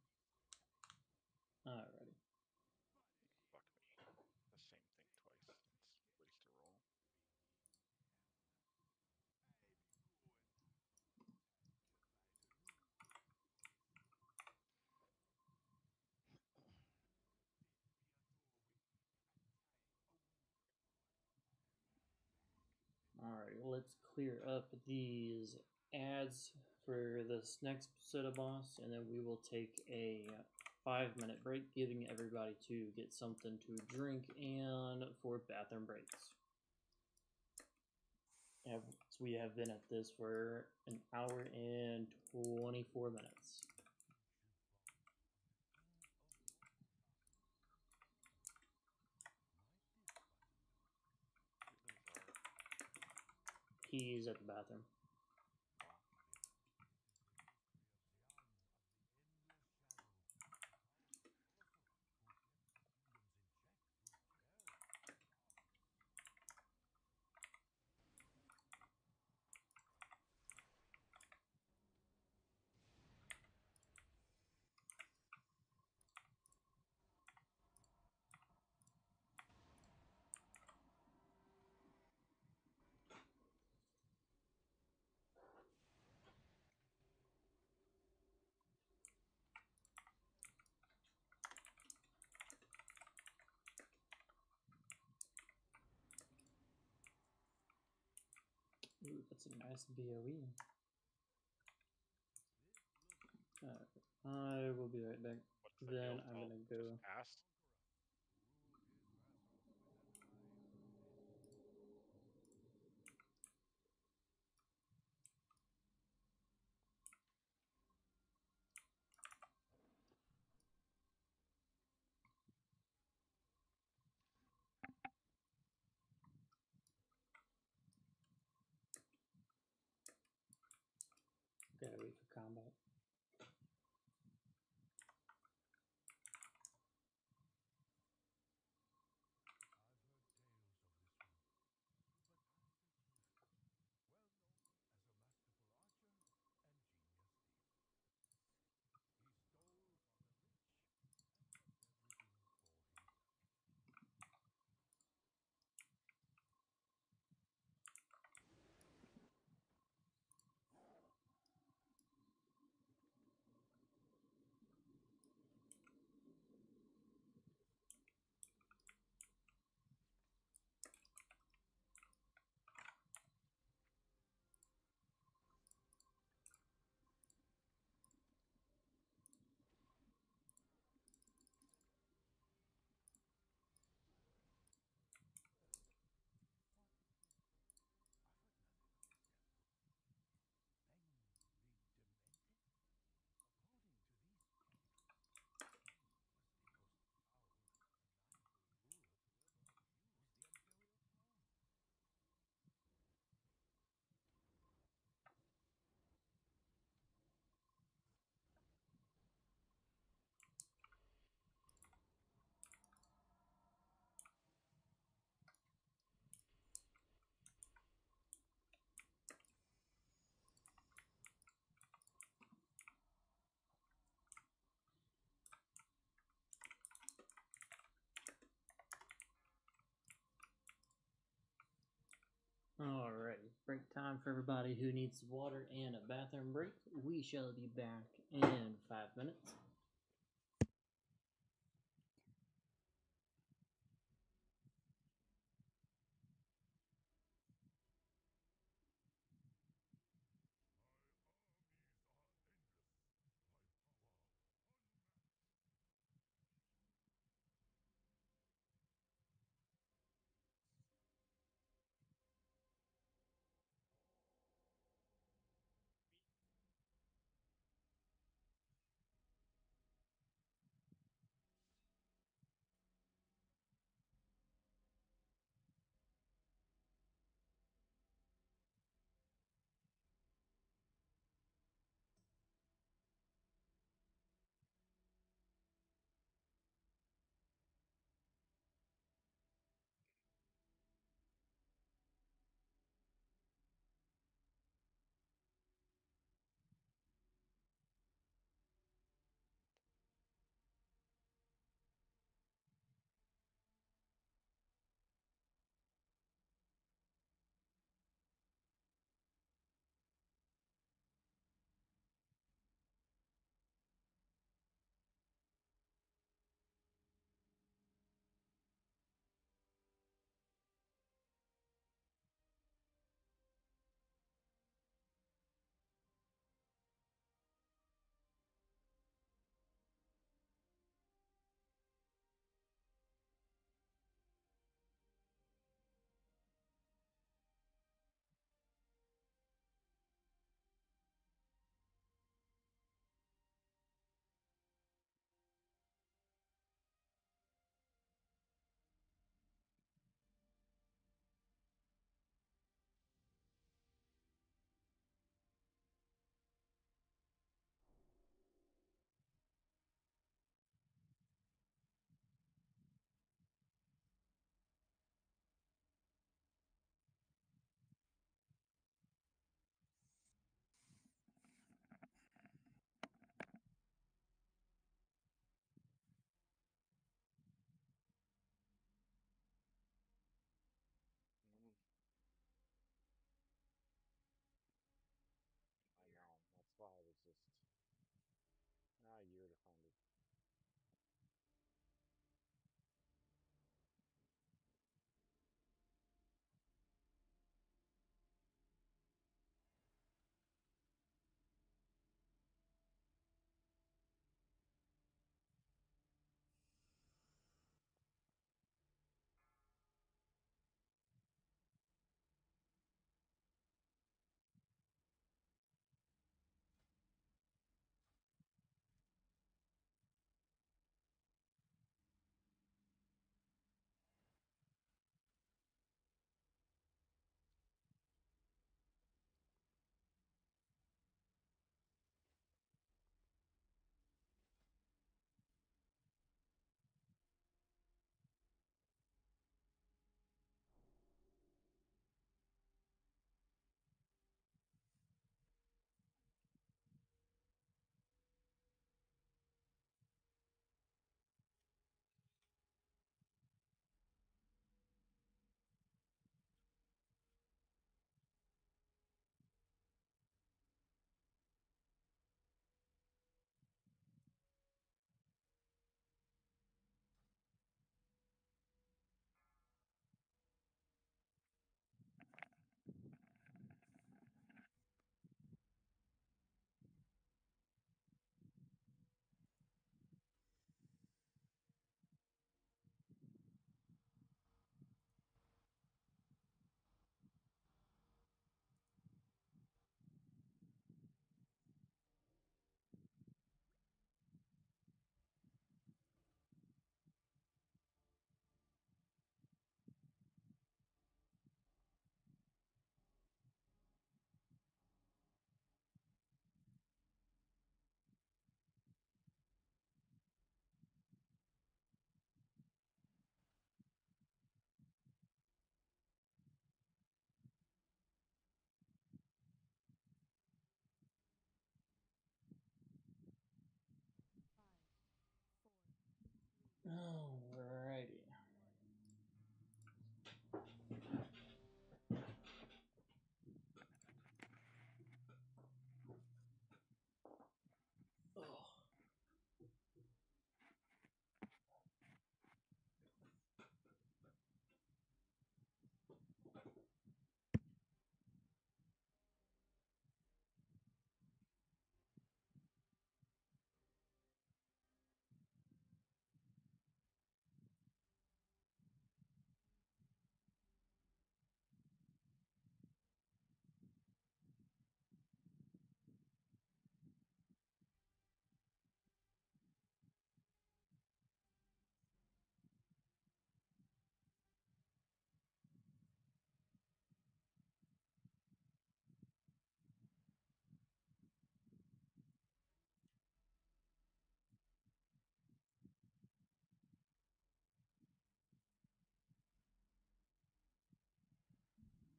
Alrighty. Fuck me. The same thing twice. Let's waste a roll. Alright, let's clear up these ads for this next set of boss, and then we will take a 5-minute break, giving everybody to get something to drink and for bathroom breaks. We have been at this for an hour and 24 minutes. He's at the bathroom. Ooh, that's a nice BOE. I will be right back. What's the Then guild I'm called? gonna go. Just ask. Gotta wait for combat. Alrighty, break time for everybody who needs water and a bathroom break. We shall be back in 5 minutes.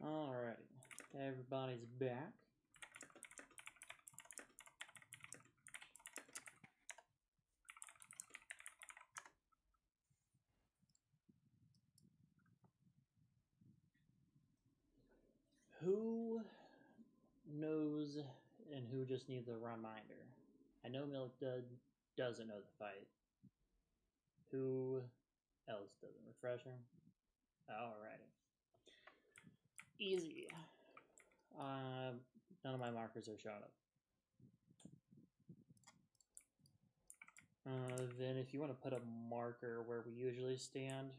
Alright, everybody's back. Who knows and who just needs a reminder? I know Milk doesn't know the fight. Who else doesn't? Refresher? Alrighty. Easy. None of my markers are showing up. Then if you want to put a marker where we usually stand.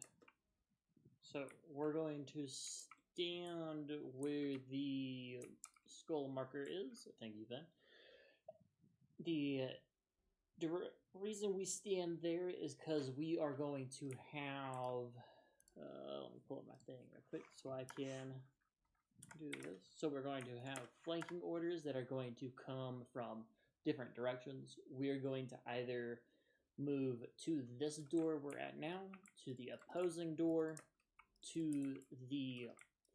So we're going to stand where the skull marker is. Thank you, Ben. The reason we stand there is because we are going to have... let me pull up my thing real quick so I can do this. So we're going to have flanking orders that are going to come from different directions. We're going to either move to this door we're at now, to the opposing door, to the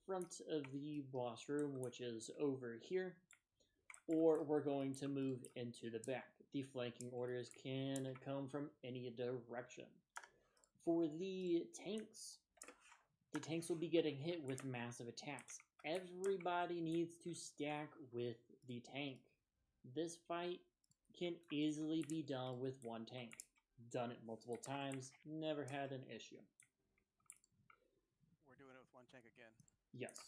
front of the boss room, which is over here, or we're going to move into the back. The flanking orders can come from any direction. For the tanks will be getting hit with massive attacks. Everybody needs to stack with the tank. This fight can easily be done with one tank. Done it multiple times, never had an issue. We're doing it with one tank again. Yes.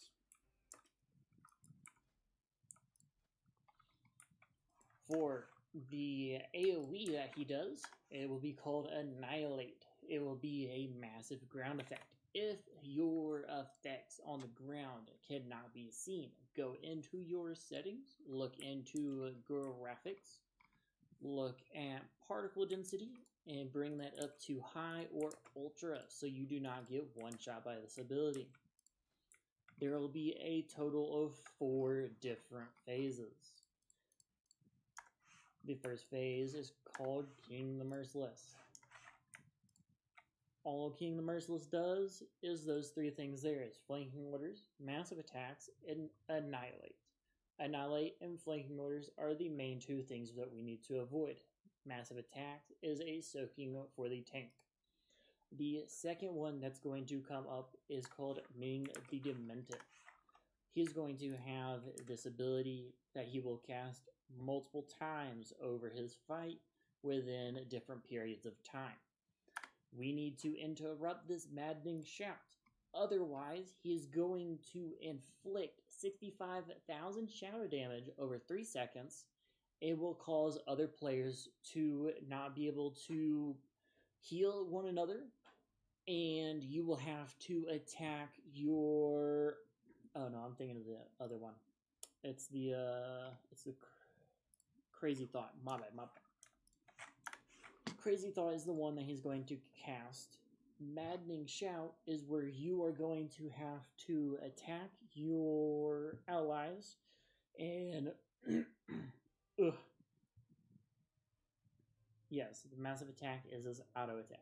For the AoE that he does, it will be called Annihilate. It will be a massive ground effect. If your effects on the ground cannot be seen, go into your settings, look into graphics, look at particle density, and bring that up to high or ultra so you do not get one shot by this ability. There will be a total of 4 different phases. The first phase is called King the Merciless. All King the Merciless does is those 3 things there. It's flanking orders, massive attacks, and annihilate. Annihilate and flanking orders are the main 2 things that we need to avoid. Massive attack is a soaking for the tank. The second one that's going to come up is called Ming the Demented. He's going to have this ability that he will cast multiple times over his fight within different periods of time. We need to interrupt this maddening shout. Otherwise, he is going to inflict 65,000 shadow damage over 3 seconds. It will cause other players to not be able to heal one another, and you will have to attack your... Oh no, I'm thinking of the other one. It's the Crazy Thought. My bad. Crazy Thought is the one that he's going to cast. Maddening Shout is where you are going to have to attack your allies and yes, the massive attack is his auto attack.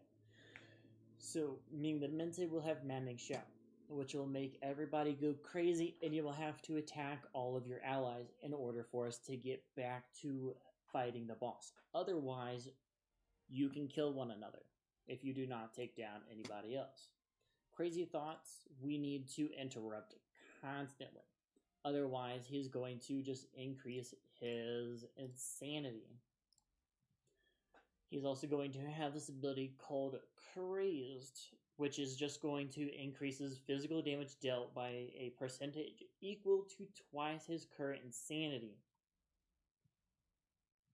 So, meaning the Demented will have Maddening Shout, which will make everybody go crazy, and you will have to attack all of your allies in order for us to get back to fighting the boss. Otherwise, you can kill one another if you do not take down anybody else. Crazy Thoughts, we need to interrupt constantly. Otherwise, he's going to just increase his insanity. He's also going to have this ability called Crazed, which is just going to increase his physical damage dealt by a percentage equal to twice his current insanity.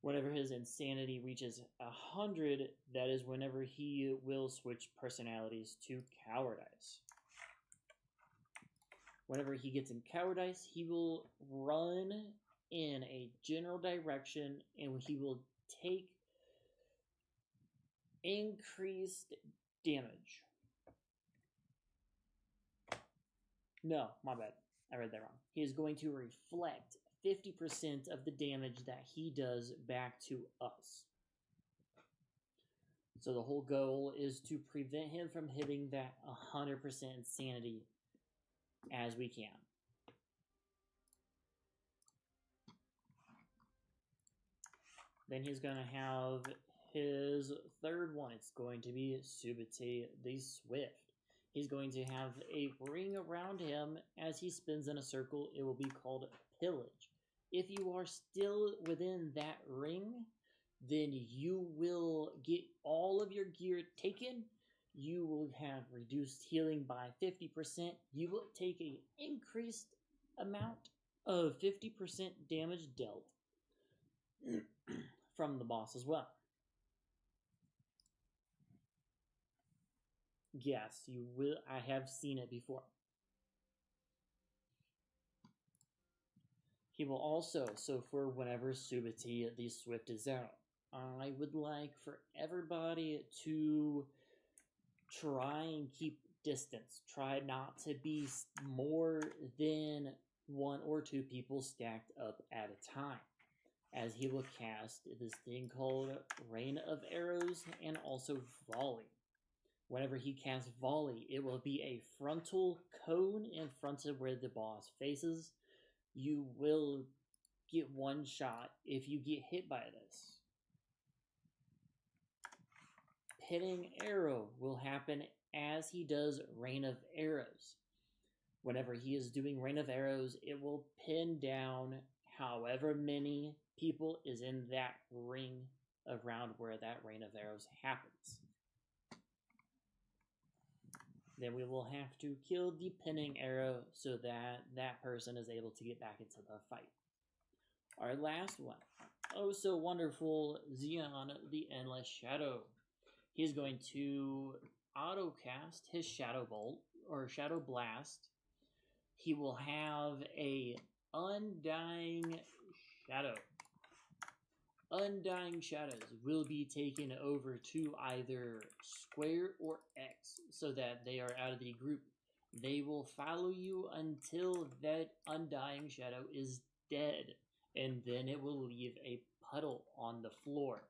Whenever his insanity reaches 100, that is whenever he will switch personalities to Cowardice. Whenever he gets in Cowardice, he will run in a general direction and he will take increased damage. No, my bad. I read that wrong. He is going to reflect 50% of the damage that he does back to us. So the whole goal is to prevent him from hitting that 100% insanity as we can. Then he's going to have his third one. It's going to be Subiti the Swift. He's going to have a ring around him. As he spins in a circle, it will be called Pillage. If you are still within that ring, then you will get all of your gear taken. You will have reduced healing by 50%. You will take an increased amount of 50% damage dealt from the boss as well. Yes, you will. I have seen it before. He will also, so for whenever Subiti the Swift is out, I would like for everybody to try and keep distance. Try not to be more than 1 or 2 people stacked up at a time, as he will cast this thing called Rain of Arrows and also Volley. Whenever he casts Volley, it will be a frontal cone in front of where the boss faces. You will get 1 shot if you get hit by this. Pinning arrow will happen as he does Rain of Arrows. Whenever he is doing Rain of Arrows, it will pin down however many people is in that ring around where that Rain of Arrows happens. Then we will have to kill the pinning arrow so that that person is able to get back into the fight. Our last one, oh so wonderful, Xeon the Endless Shadow. He's going to auto-cast his Shadow Bolt, or Shadow Blast. He will have a Undying Shadow. Undying Shadows will be taken over to either square or X so that they are out of the group. They will follow you until that Undying Shadow is dead, and then it will leave a puddle on the floor.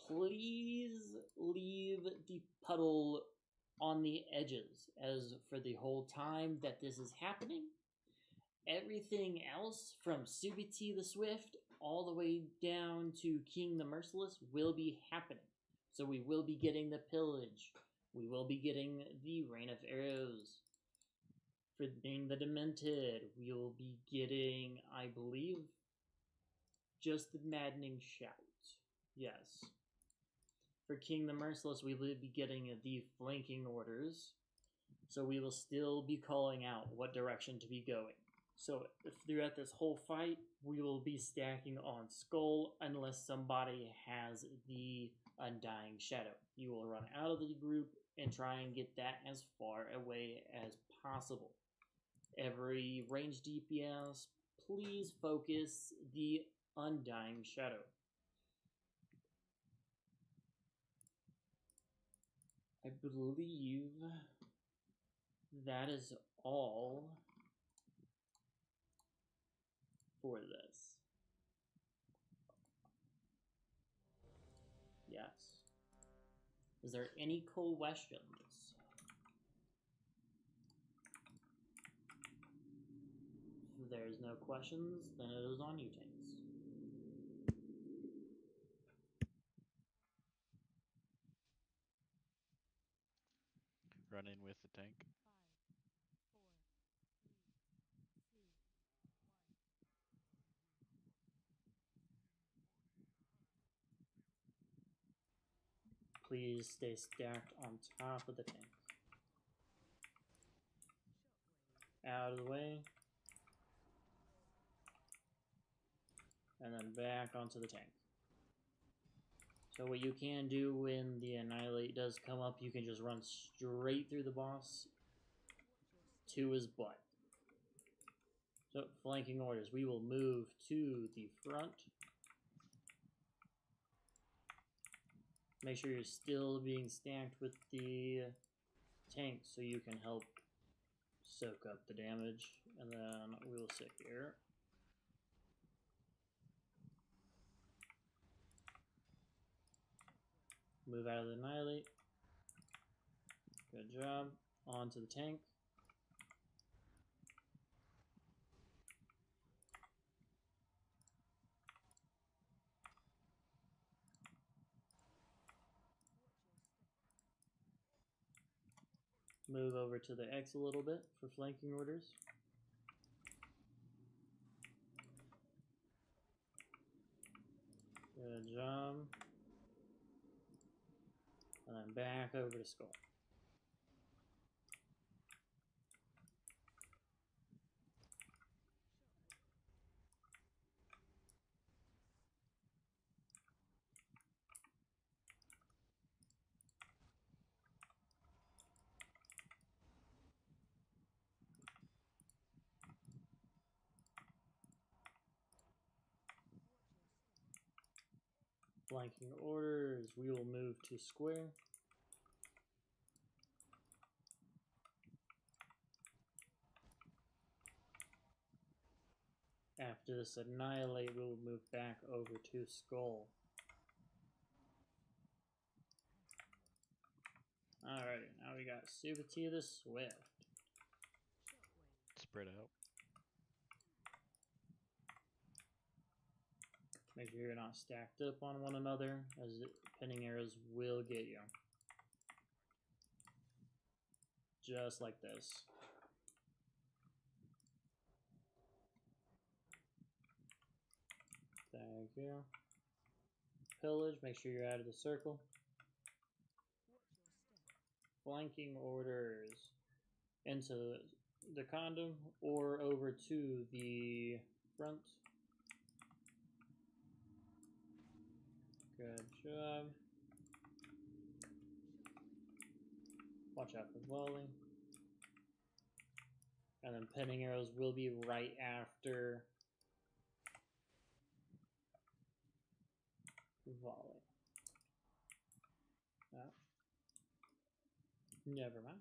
Please leave the puddle on the edges, as for the whole time that this is happening, everything else from Subiti the Swift all the way down to King the Merciless will be happening. So we will be getting the Pillage. We will be getting the Rain of Arrows. For being the Demented, we will be getting, I believe, just the Maddening Shout. Yes. For King the Merciless, we will be getting the Flanking Orders. So we will still be calling out what direction to be going. So throughout this whole fight, we will be stacking on Skull unless somebody has the Undying Shadow. You will run out of the group and try and get that as far away as possible. Every range DPS, please focus the Undying Shadow. I believe that is all for this. Yes. Is there any questions? If there's no questions, then it is on you, Tanks. Run in with the tank. 5, 4, 3, 2, 1. Please stay stacked on top of the tank. Out of the way. And then back onto the tank. So what you can do when the Annihilate does come up, you can just run straight through the boss to his butt. So, flanking orders. We will move to the front. Make sure you're still being stacked with the tank so you can help soak up the damage. And then we will sit here. Move out of the Annihilate. Good job. Onto the tank. Move over to the X a little bit for flanking orders. Good job. And then back over to Skull. Flanking orders, we will move to square. After this annihilate, we will move back over to skull. Alrighty, now we got Super T the Swift. Spread out. Make sure you're not stacked up on one another, as pinning arrows will get you. Just like this. Thank you. Pillage, make sure you're out of the circle. Flanking orders into the condom or over to the front. Good job. Watch out for volley. And then pinning arrows will be right after volley. Oh. Never mind.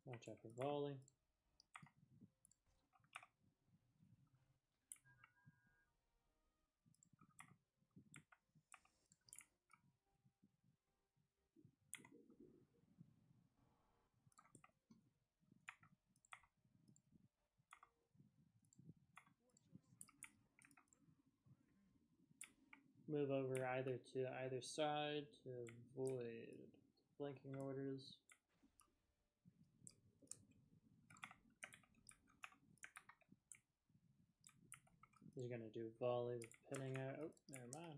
Watch out for volley. Move over either to either side to avoid flanking orders. He's gonna do volley with pinning out. Oh, never mind.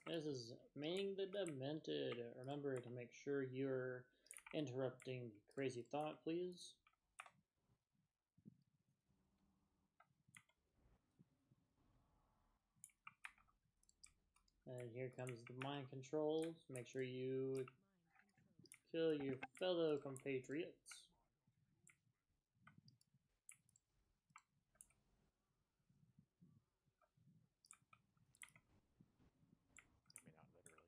This is Ming the Demented. Remember to make sure you're interrupting Crazy Thought, please. And here comes the mind controls. Make sure you kill your fellow compatriots. Maybe not literally.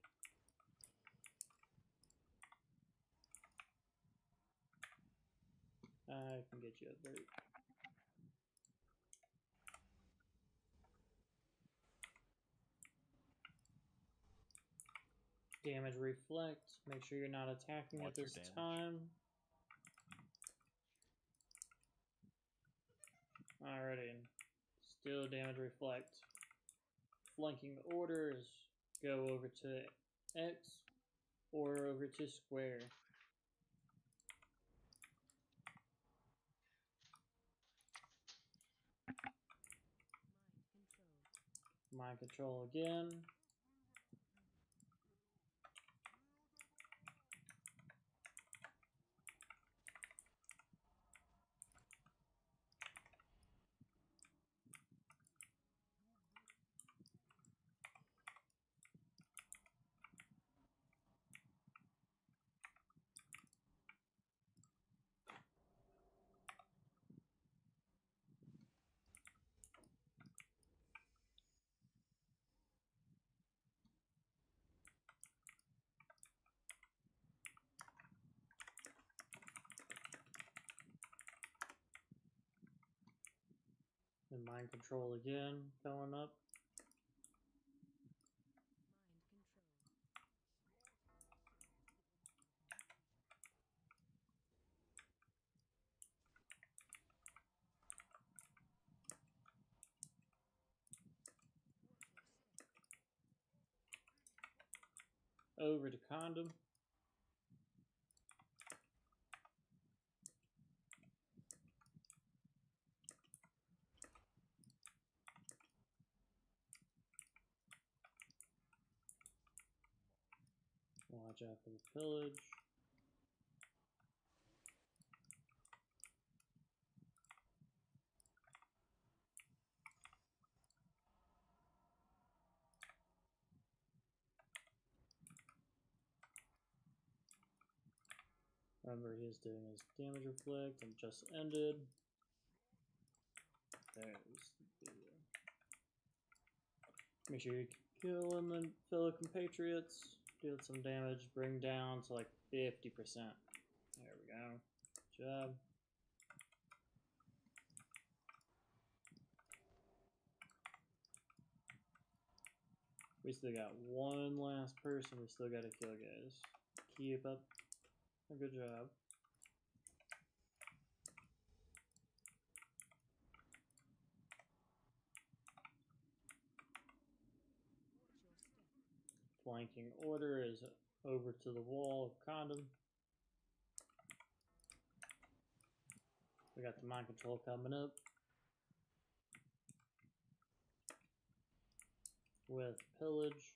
I can get you a bird. Damage reflect. Make sure you're not attacking Watch at this your damage. time. Alrighty. Still damage reflect. Flanking orders. Go over to X or over to square. Mind control again. And mind control again, going up. Over to condom. Watch out for the pillage. Remember, he is doing his damage reflect and just ended. There's the. Make sure you kill him and fellow compatriots. Deal some damage. Bring down to like 50%. There we go. Good job. We still got one last person we still gotta kill, guys. Keep up a good job. Flanking order is over to the wall of condom. We got the mind control coming up. With pillage.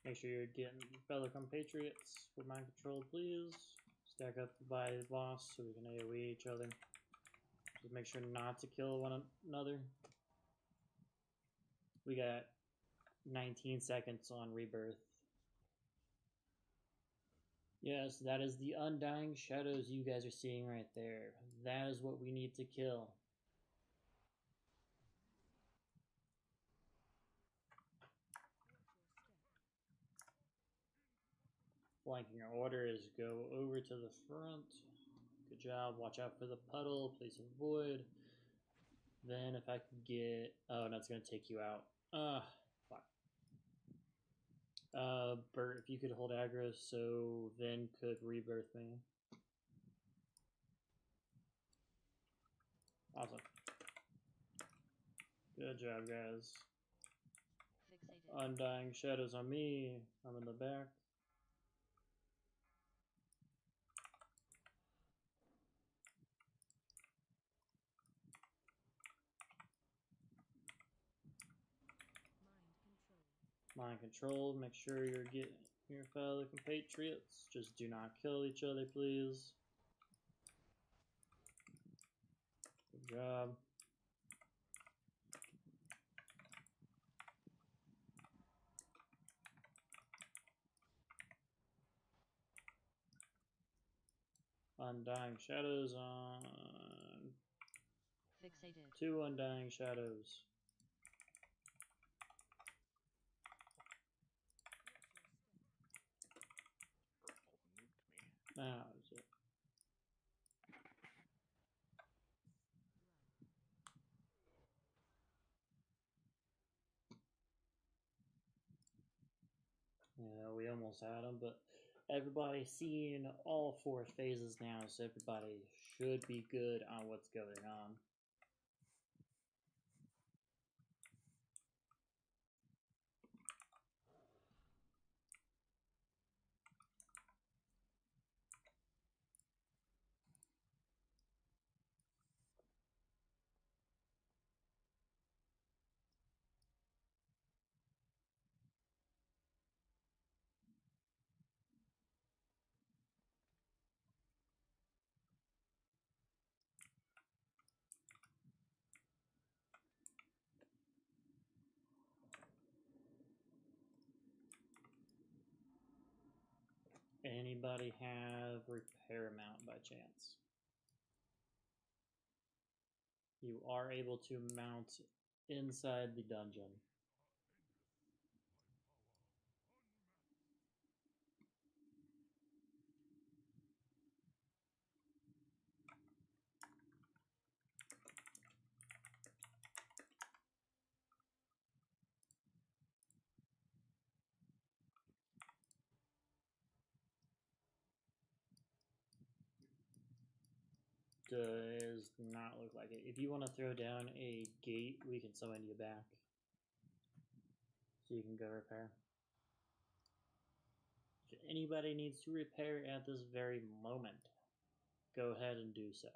Make sure you're getting fellow compatriots with mind control, please. Stack up by the boss so we can AoE each other. Just make sure not to kill one another. We got 19 seconds on rebirth. Yes, that is the undying shadows you guys are seeing right there. That is what we need to kill. Flanking our order is go over to the front. Good job. Watch out for the puddle. Place a void. Then if I could get... Oh, no, it's going to take you out. Fuck. Bert, if you could hold aggro so then could rebirth me. Awesome. Good job, guys. Undying shadows on me. I'm in the back. Mind control. Make sure you're getting your fellow compatriots. Just do not kill each other, please. Good job. Undying shadows on... Fixated. 2 undying shadows. Purple nuked me. Ah, is it? Yeah, we almost had them, but everybody's seeing all 4 phases now, so everybody should be good on what's going on. Anybody have repair mount by chance? You are able to mount inside the dungeon. Does not look like it. If you want to throw down a gate, we can summon you back. So you can go repair. If anybody needs to repair at this very moment, go ahead and do so.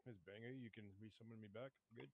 Miss Banger, you can resummon me back. Good.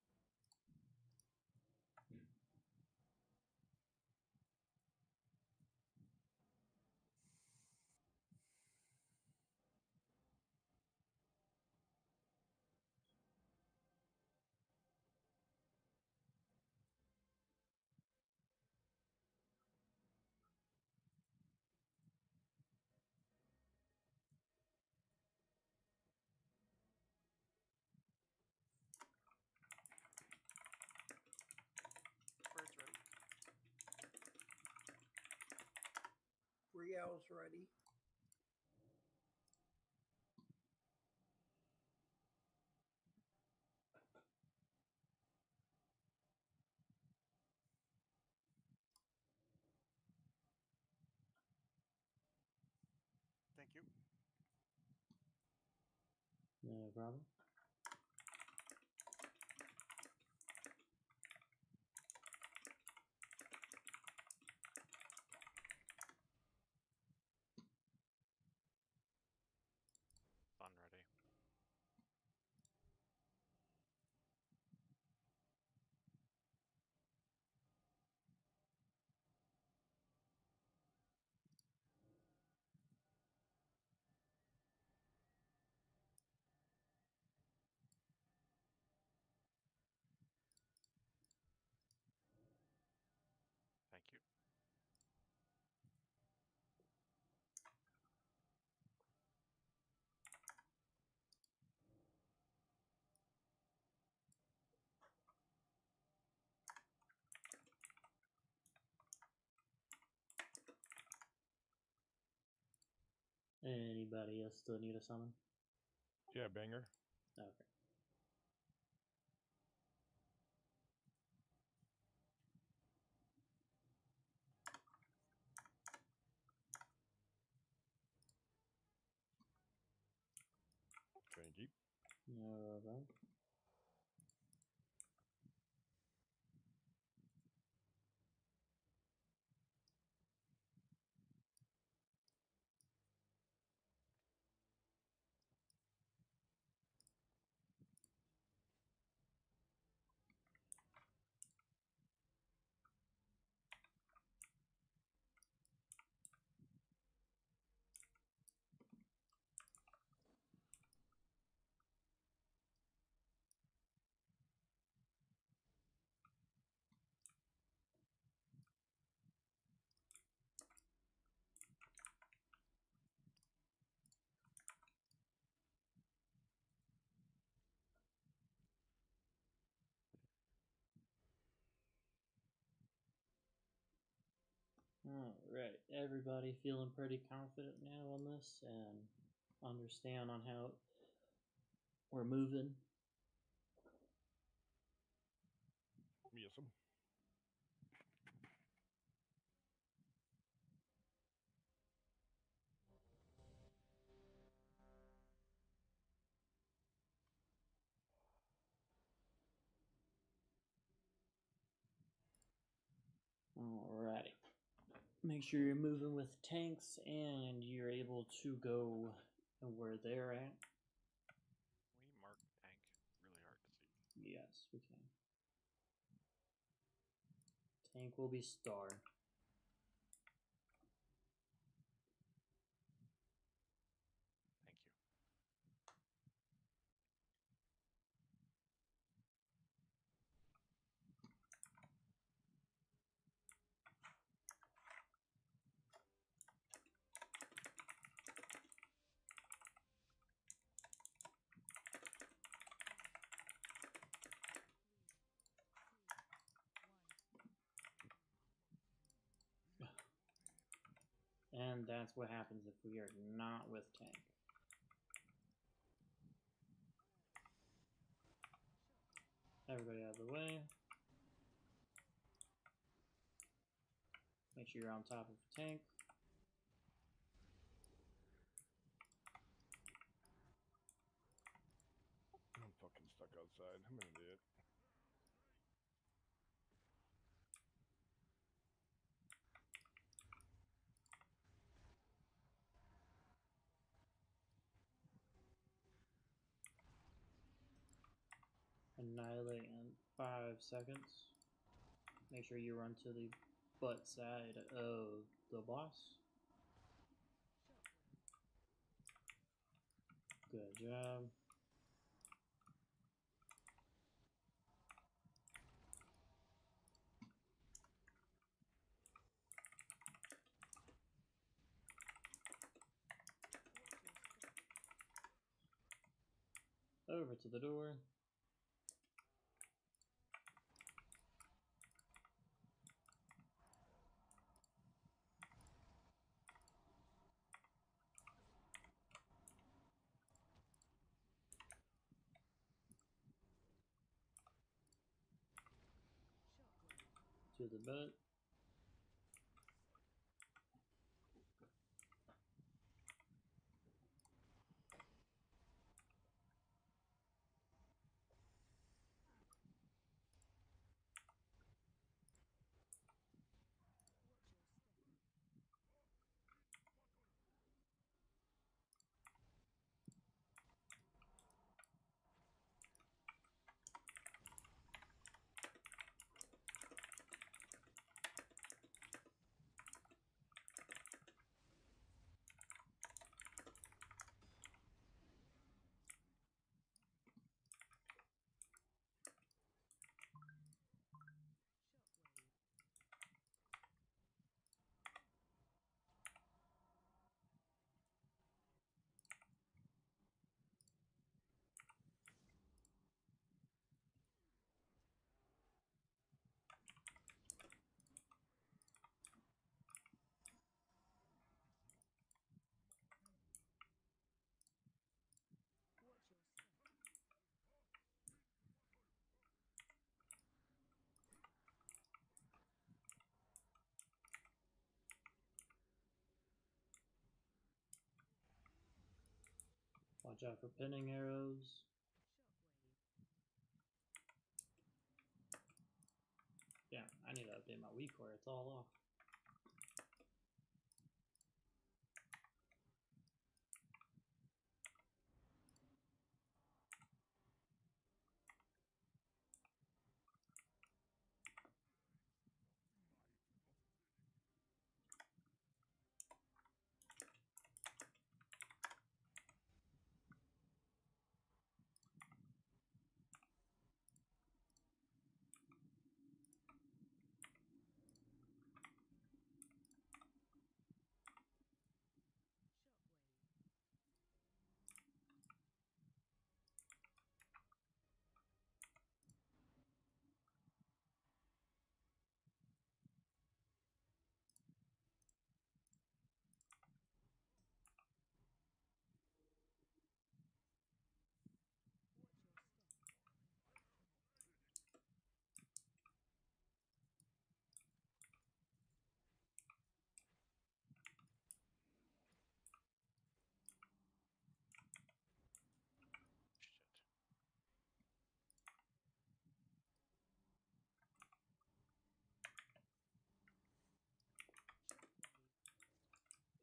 Bird's ready. Brielle's ready. Thank you. No problem. Fun ready. Thank you. Anybody else still need a summon? Yeah, Banger. Okay. Train Jeep. No problem. Alright, everybody feeling pretty confident now on this and understand on how we're moving? Yes, sir. Make sure you're moving with tanks and you're able to go where they're at. We mark tank really hard to see. Yes, we can. Tank will be star. Thank you. And that's what happens if we are not with tank. Everybody out of the way. Make sure you're on top of tank. I'm fucking stuck outside. I'm an idiot. Annihilate in 5 seconds. Make sure you run to the butt side of the boss. Good job. Over to the door. To the butt. Watch out for pinning arrows. Yeah, I need to update my weak core. It's all off.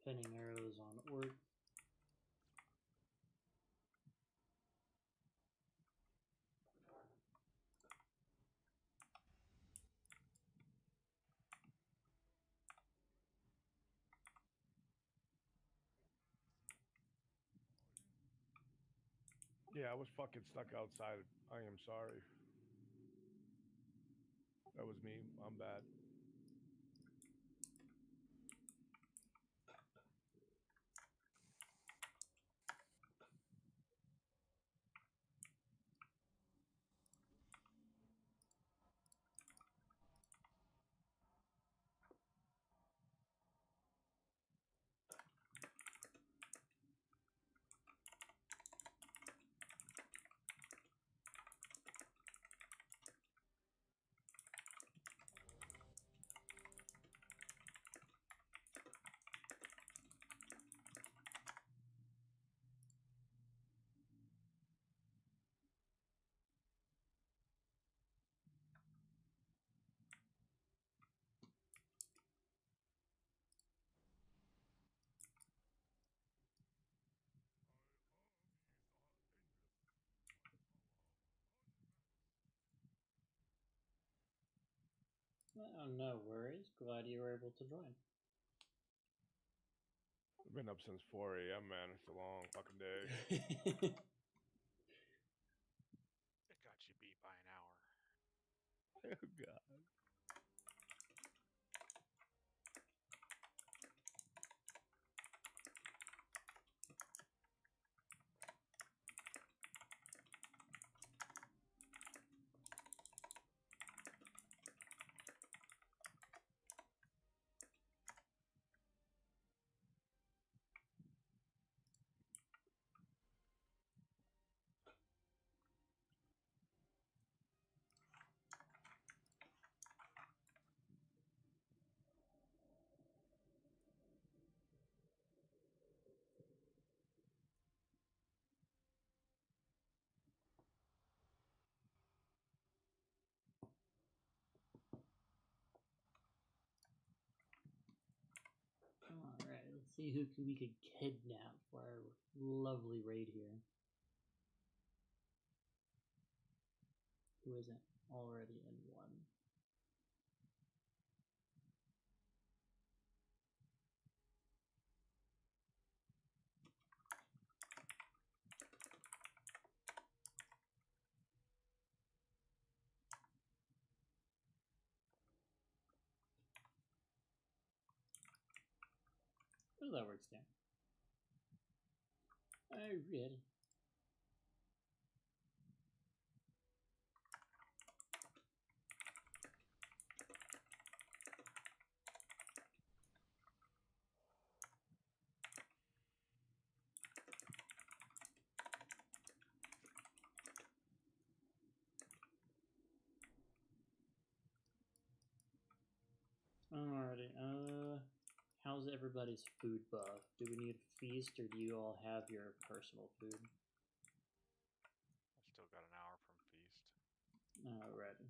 Pinning arrows on orc. Yeah, I was fucking stuck outside. I am sorry. That was me. I'm bad. Oh, no worries. Glad you were able to join. I've been up since 4 a.m., man. It's a long fucking day. It got you beat by an hour. Oh, God. Alright, let's see who we could kidnap for our lovely raid here. Who isn't already in one? Oh, that works down. Alrighty. Alrighty, how's everybody's food buff? Do we need a feast, or do you all have your personal food? I still got an hour from feast. Alrighty.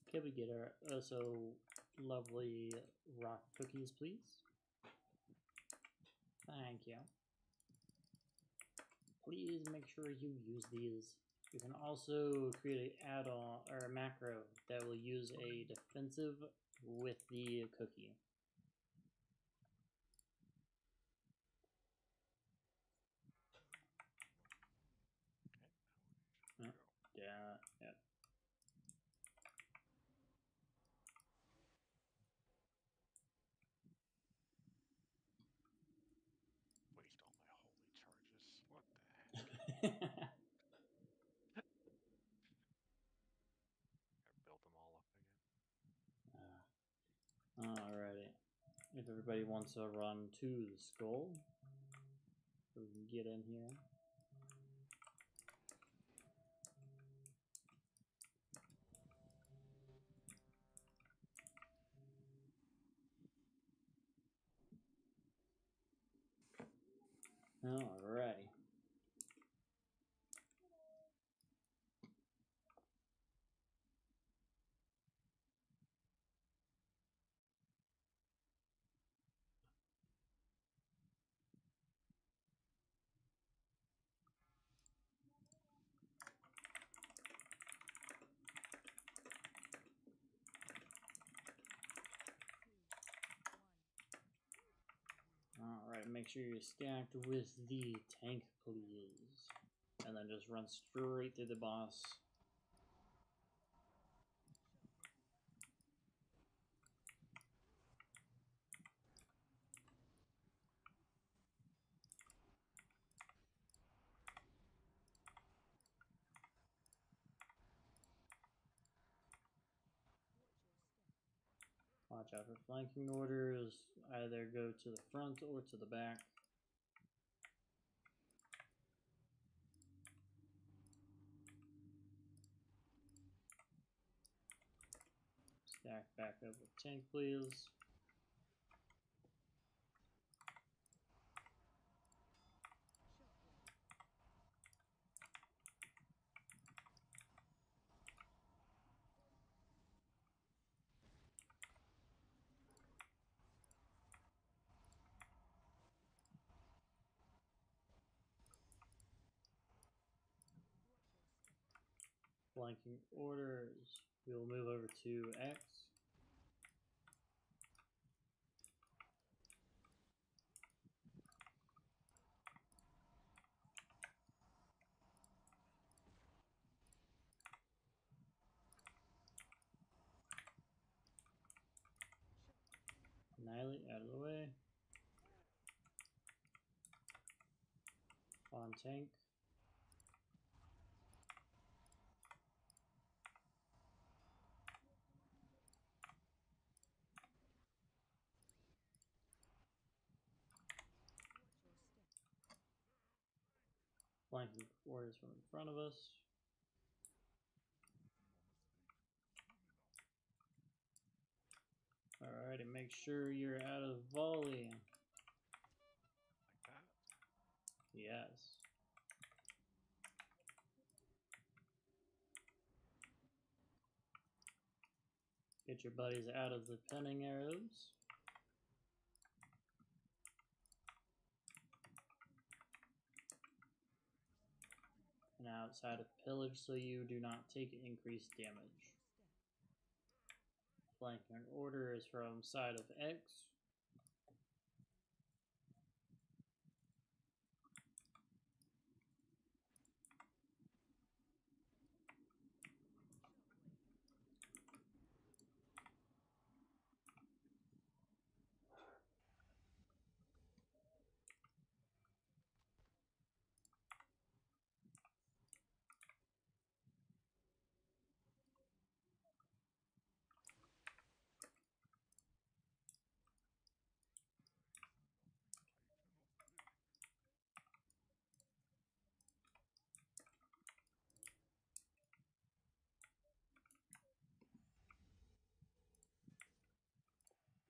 Can we get our lovely rock cookies, please? Thank you. Please make sure you use these. You can also create an add-on or a macro that will use a defensive with the cookie. Okay, Yeah, yeah. waste all my holy charges. What the heck? Gotta build them all up again. Alrighty. If everybody wants to run to the skull, we can get in here. Alrighty. Alright, make sure you're stacked with the tank, please. And then just run straight through the boss. Watch out for flanking orders. Either go to the front or to the back. Stack back up with tank, please. Flanking orders. We will move over to X. Annihilate out of the way. On tank. Flanking orders from in front of us. Alright, and make sure you're out of volley. Like that? Yes. Get your buddies out of the penning arrows. And outside of pillage so you do not take increased damage. Flanking order is from side of X.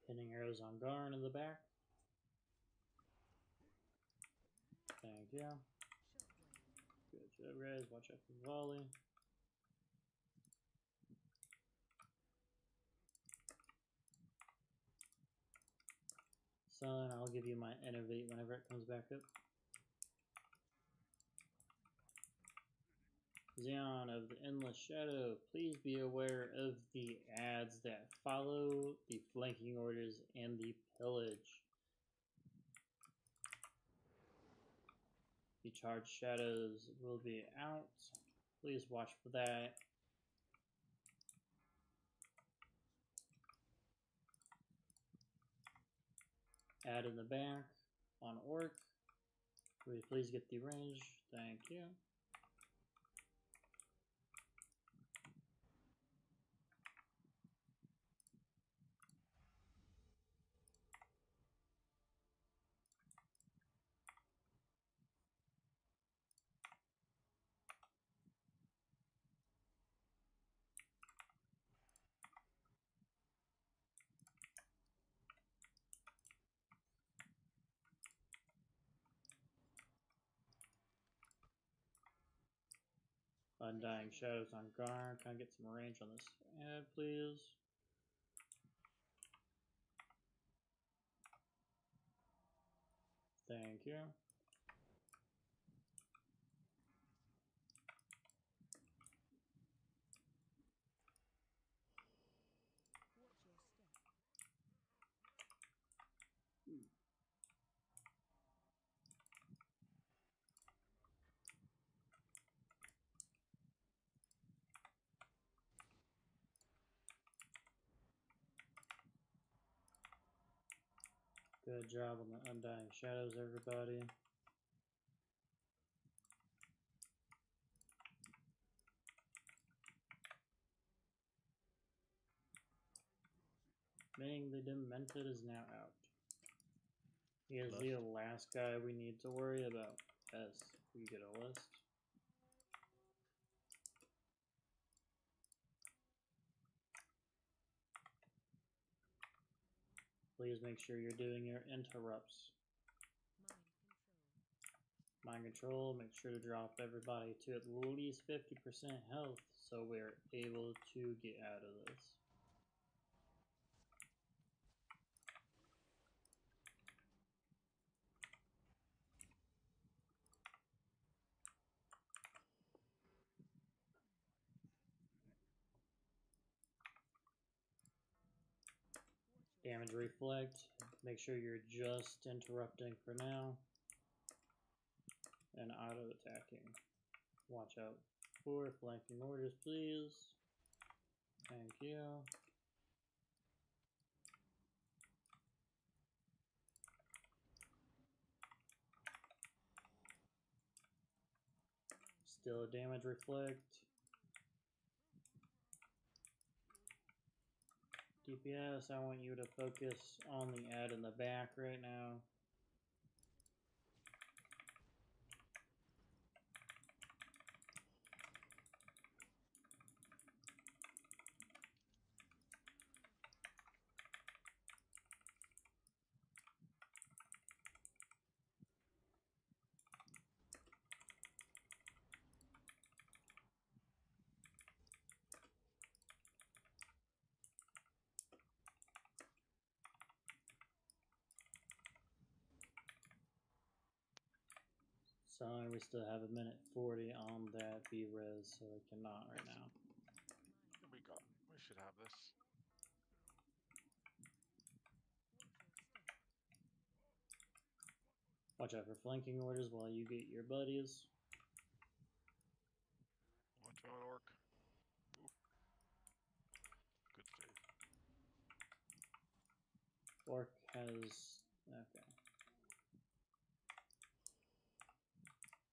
Pinning arrows on Garn in the back. Thank you. Good job, guys. Watch out for volley. Son, I'll give you my innovate whenever it comes back up. Xeon of the Endless Shadow, please be aware of the ads that follow the flanking orders and the pillage. The charged shadows will be out. Please watch for that. Ad in the back on Orc. Will you please get the range? Thank you. Undying Shadows on guard. Can I get some range on this ad, please? Thank you. Good job on the Undying Shadows, everybody. Meaning the Demented is now out. He is the last guy we need to worry about. As we get a list. Please make sure you're doing your interrupts. Mind control, make sure to drop everybody to at least 50% health so we're able to get out of this. Damage reflect, make sure you're just interrupting for now. And auto attacking. Watch out for flanking orders, please. Thank you. Still a damage reflect. DPS, I want you to focus on the ad in the back right now. Sorry, we still have a minute 40 on that B-res, so we cannot right now. We should have this. Watch out for flanking orders while you get your buddies. Watch out, orc. Ooh. Good save. Orc has... okay.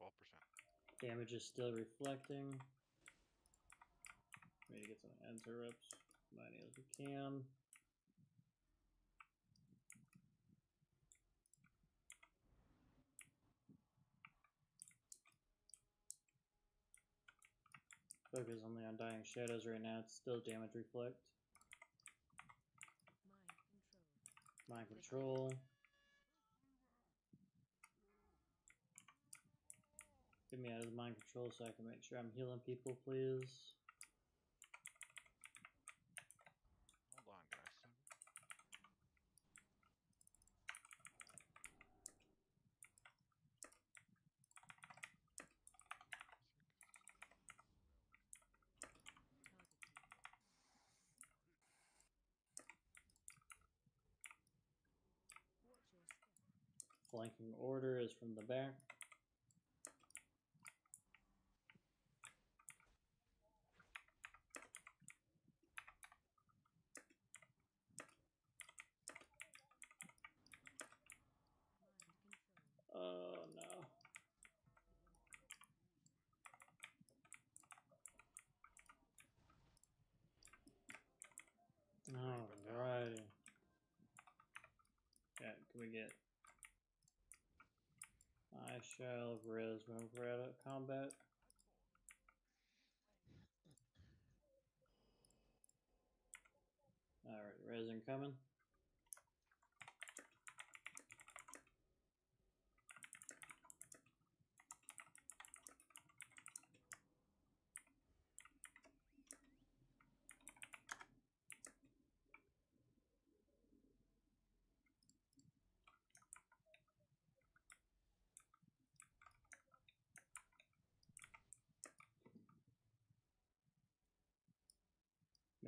12%. Damage is still reflecting. We need to get some interrupts as many as we can. Focus on the Undying Shadows right now. It's still damage reflect. Mind control. Get me out of the mind control so I can make sure I'm healing people, please. Hold on, guys. Flanking order is from the back. Oh no. Alrighty. Yeah, can we get... I shall res when we're out of combat. Alright, res incoming.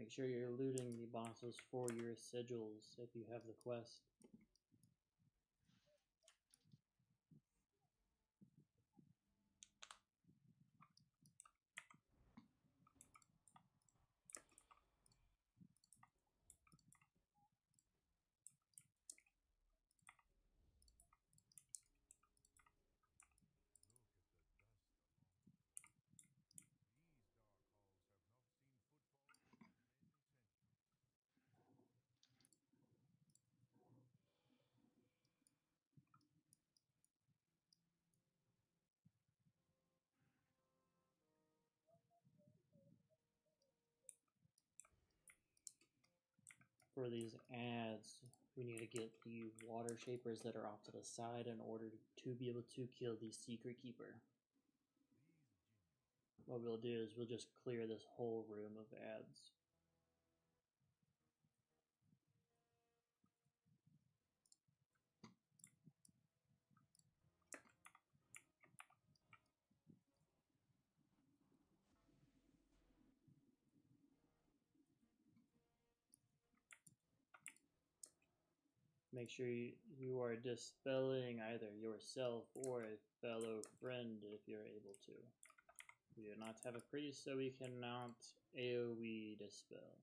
Make sure you're looting the bosses for your sigils if you have the quest. For these ads, we need to get the water shapers that are off to the side in order to be able to kill the secret keeper. What we'll do is we'll just clear this whole room of ads. Make sure you are dispelling either yourself or a fellow friend if you're able to. We do not have a priest, so we cannot AoE dispel.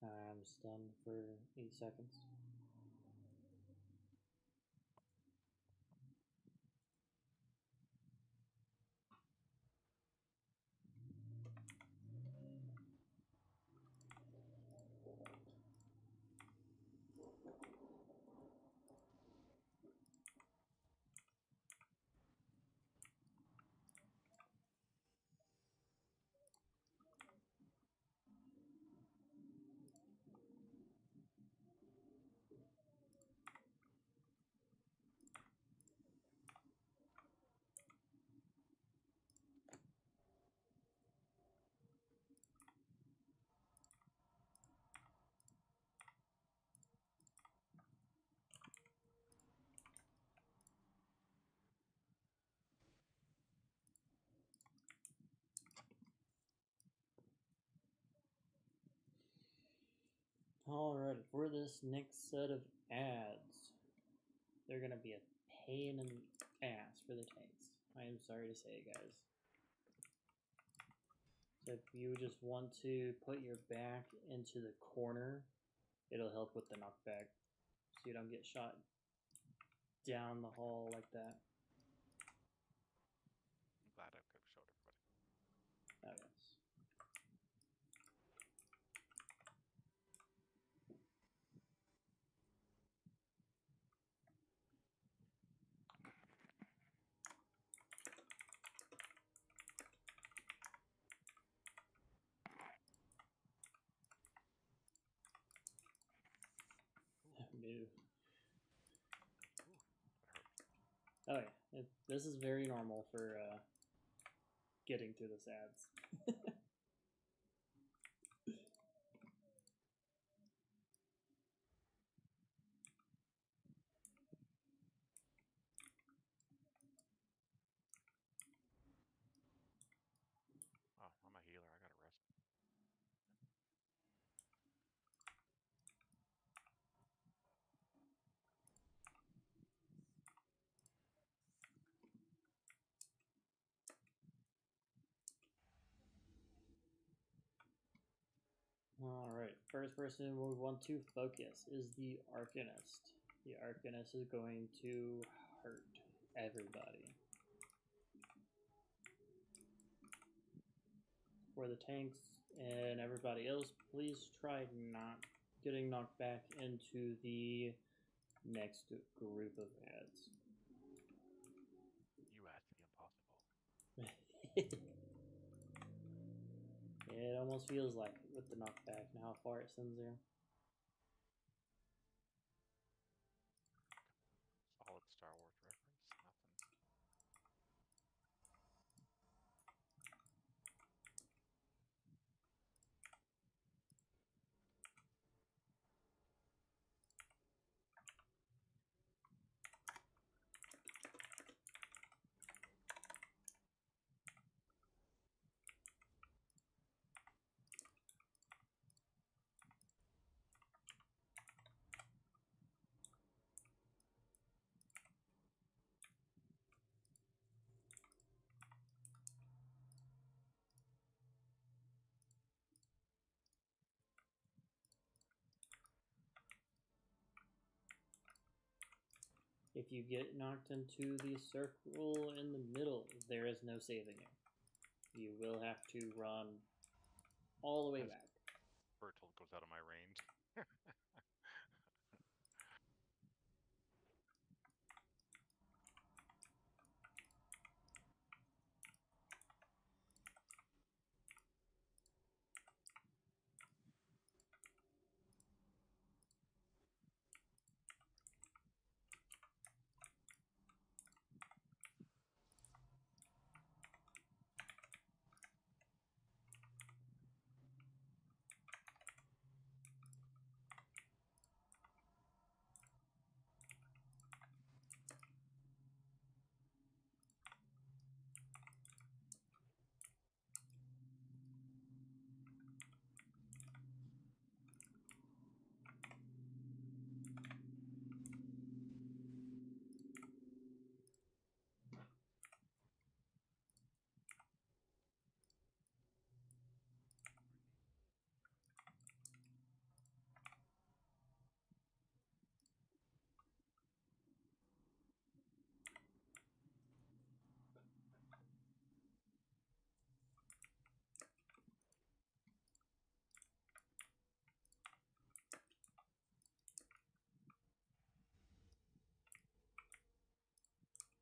I'm stunned for 8 seconds. Alright, for this next set of ads, they're gonna be a pain in the ass for the tanks. I am sorry to say, guys. So if you just want to put your back into the corner, it'll help with the knockback, so you don't get shot down the hall like that. I'm glad I could have showed everybody. Oh, yes. No. That hurt. Oh yeah. This is very normal for getting through this ads. Oh, I'm a healer. I gotta rest. Alright, first person we want to focus is the Arcanist. The Arcanist is going to hurt everybody. For the tanks and everybody else, please try not getting knocked back into the next group of ads. You asked the impossible. It almost feels like it with the knockback and how far it sends you. Solid Star Wars reference. Nothing. If you get knocked into the circle in the middle, there is no saving you. You will have to run all the way back. Bertold goes out of my range.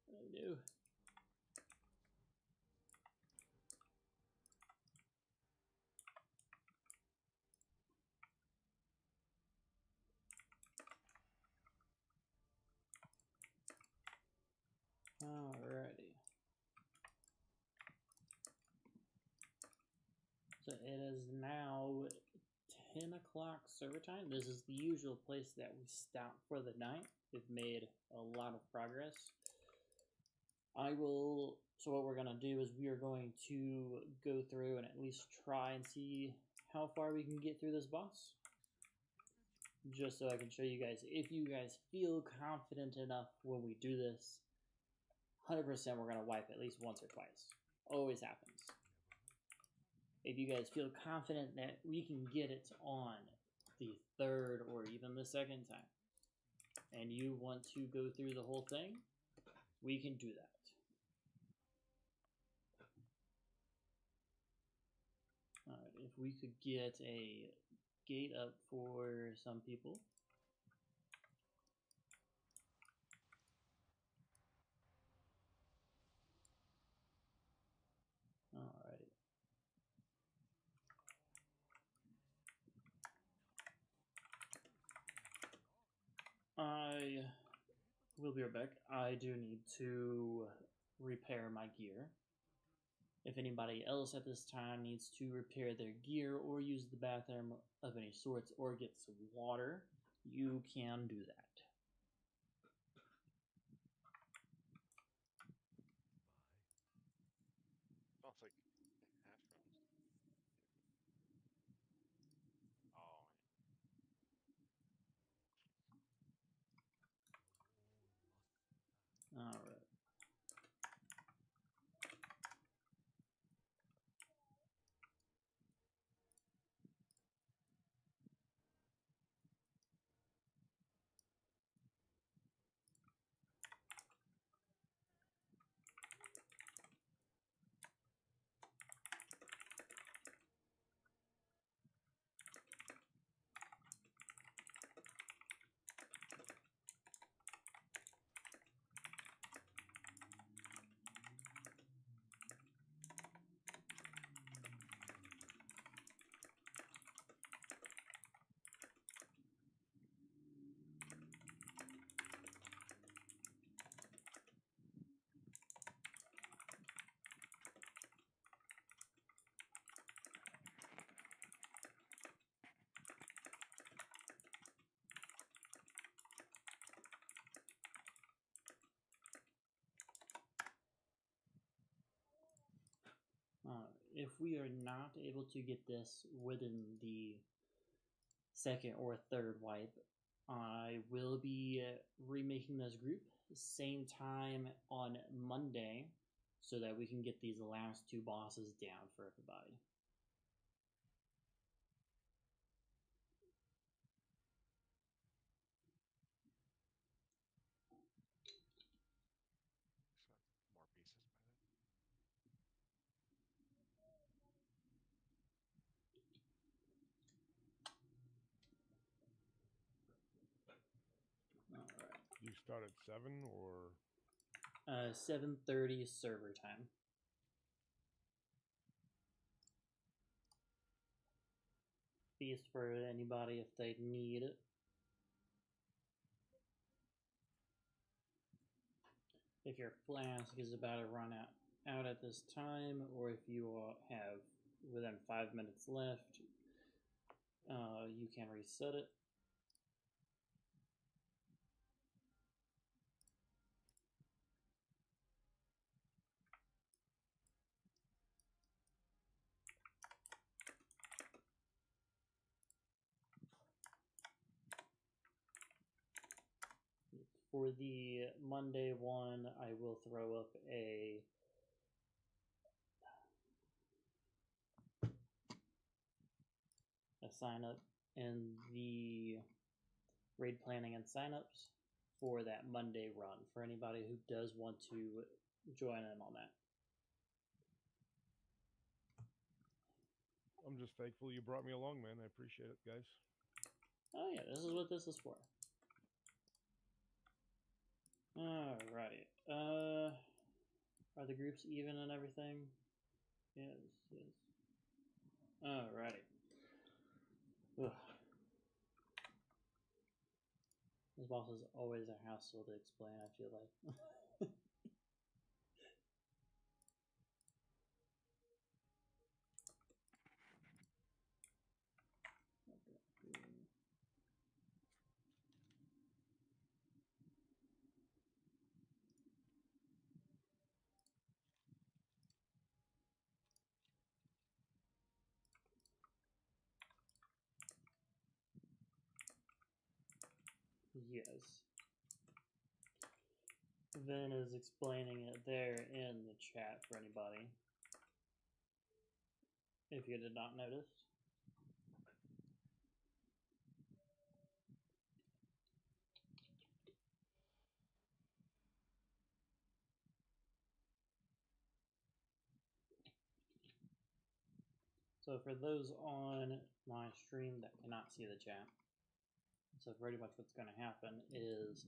Oh no. Alrighty. So it is now 10 o'clock server time. This is the usual place that we stop for the night. We've made a lot of progress. So what we're going to do is we are going to go through and at least try and see how far we can get through this boss. Just so I can show you guys, if you guys feel confident enough when we do this, 100% we're going to wipe at least once or twice. Always happens. If you guys feel confident that we can get it on the third or even the second time, and you want to go through the whole thing, we can do that. Alright, if we could get a gate up for some people. Alrighty. We'll be right back. I do need to repair my gear. If anybody else at this time needs to repair their gear or use the bathroom of any sorts or get some water, you can do that. Sounds like hash browns. Oh, Alright. If we are not able to get this within the second or third wipe, I will be remaking this group same time on Monday so that we can get these last two bosses down for everybody. so more pieces by then. Alright. You start at 7 or 7:30 server time. Feast for anybody if they need it. If your flask is about to run out at this time, or if you have within 5 minutes left, you can reset it. For the Monday one, I will throw up a sign up in the raid planning and signups for that Monday run for anybody who does want to join in on that. I'm just thankful you brought me along, man. I appreciate it, guys. Oh yeah, this is what this is for. Alrighty. Are the groups even and everything? Yes. Alrighty. Ugh. This boss is always a hassle to explain, I feel like. Yes. Vin is explaining it there in the chat for anybody, if you did not notice. So for those on my stream that cannot see the chat, so pretty much what's going to happen is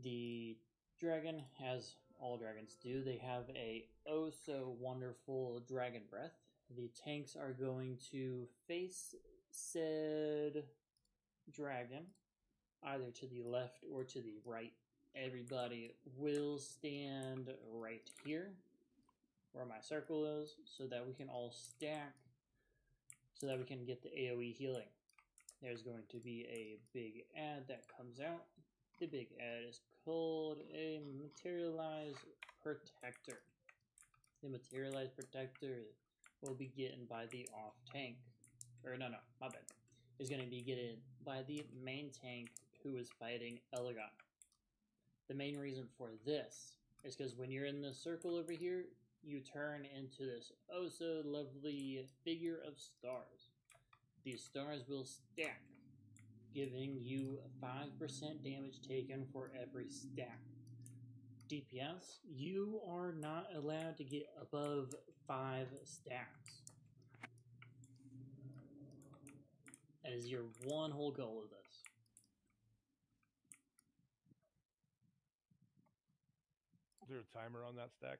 the dragon, as all dragons do, they have a oh so wonderful dragon breath. The tanks are going to face said dragon either to the left or to the right. Everybody will stand right here where my circle is so that we can all stack so that we can get the AoE healing. There's going to be a big ad that comes out. The big ad is called a Materialized Protector. The Materialized Protector will be getting by the off tank. Or no, my bad. Is going to be getting by the main tank who is fighting Elegon. The main reason for this is because when you're in the circle over here, you turn into this oh so lovely figure of stars. These stars will stack, giving you 5% damage taken for every stack. DPS, you are not allowed to get above 5 stacks. That is your one whole goal of this. Is there a timer on that stack?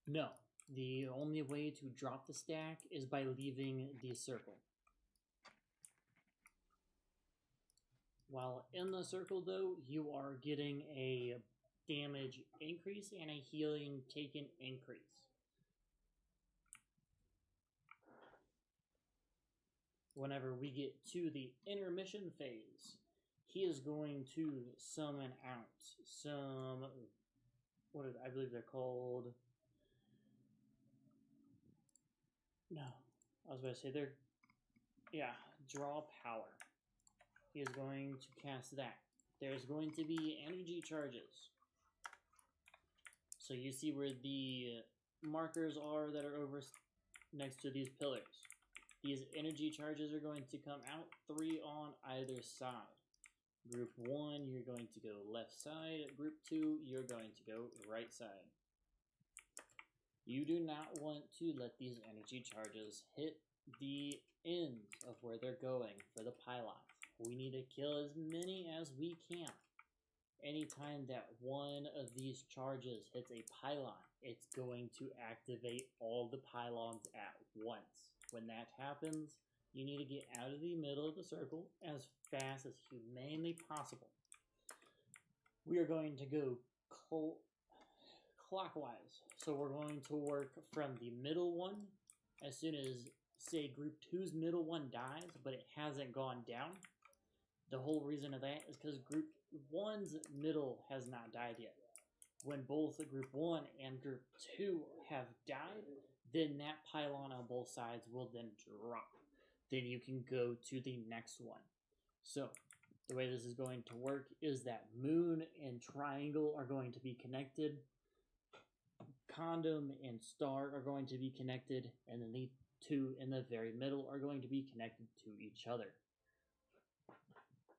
No. The only way to drop the stack is by leaving the circle. While in the circle, though, you are getting a damage increase and a healing taken increase. Whenever we get to the intermission phase, he is going to summon out some, I believe they're called, no, I was about to say draw power. He is going to cast that. There's going to be energy charges. So you see where the markers are that are over next to these pillars. These energy charges are going to come out 3 on either side. Group 1, you're going to go left side. Group 2, you're going to go right side. You do not want to let these energy charges hit the ends of where they're going for the pylons. We need to kill as many as we can. Anytime that one of these charges hits a pylon, it's going to activate all the pylons at once. When that happens, you need to get out of the middle of the circle as fast as humanly possible. We are going to go clockwise. So we're going to work from the middle one. As soon as, say, group 2's middle one dies, but it hasn't gone down, the whole reason of that is because group 1's middle has not died yet. When both group 1 and group 2 have died, then that pylon on both sides will then drop. Then you can go to the next one. So, the way this is going to work is that moon and triangle are going to be connected. Condom and star are going to be connected. And then the 2 in the very middle are going to be connected to each other.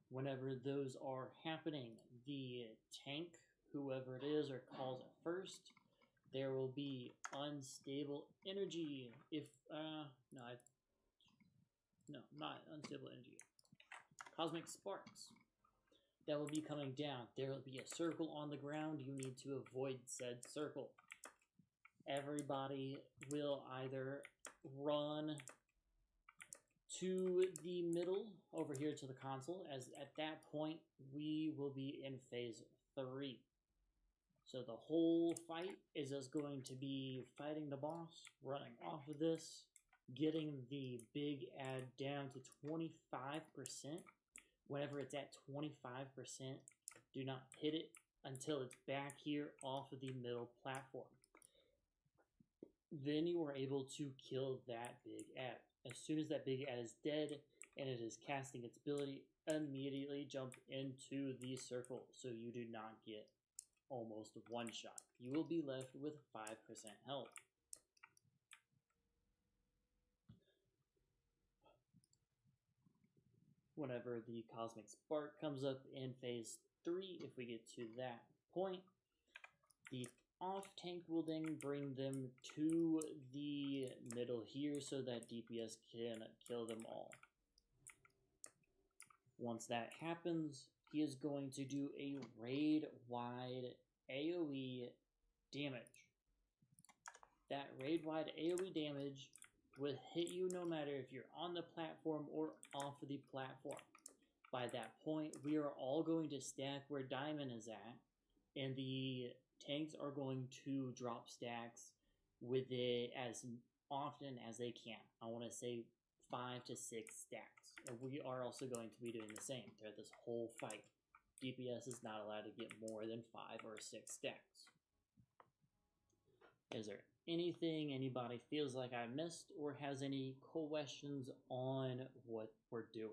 Whenever those are happening, the tank, whoever it is or calls it first, there will be unstable energy. Not unstable energy. Cosmic sparks that will be coming down. There will be a circle on the ground. You need to avoid said circle. Everybody will either run to the middle over here to the console, as at that point we will be in phase 3. So the whole fight is just going to be fighting the boss, running off of this, getting the big ad down to 25%. Whenever it's at 25%, do not hit it until it's back here off of the middle platform. Then you are able to kill that big ad. As soon as that big ad is dead and it is casting its ability, immediately jump into the circle so you do not get almost one shot. You will be left with 5% health. Whenever the Cosmic Spark comes up in phase 3, if we get to that point, the off tank will then bring them to the middle here so that DPS can kill them all. Once that happens, he is going to do a raid-wide AoE damage. That raid-wide AoE damage will hit you no matter if you're on the platform or off of the platform. by that point, we are all going to stack where Diamond is at, and the tanks are going to drop stacks with it as often as they can. I want to say 5 to 6 stacks. And we are also going to be doing the same throughout this whole fight. DPS is not allowed to get more than 5 or 6 stacks. Is there anything anybody feels like I missed or has any questions on what we're doing?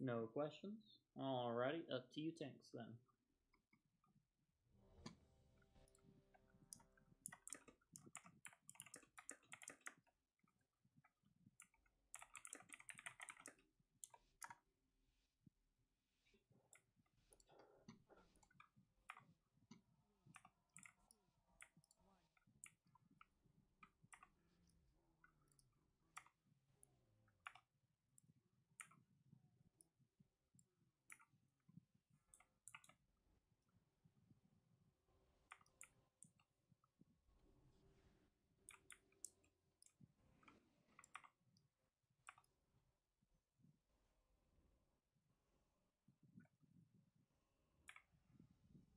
No questions? Alrighty, up to you tanks then.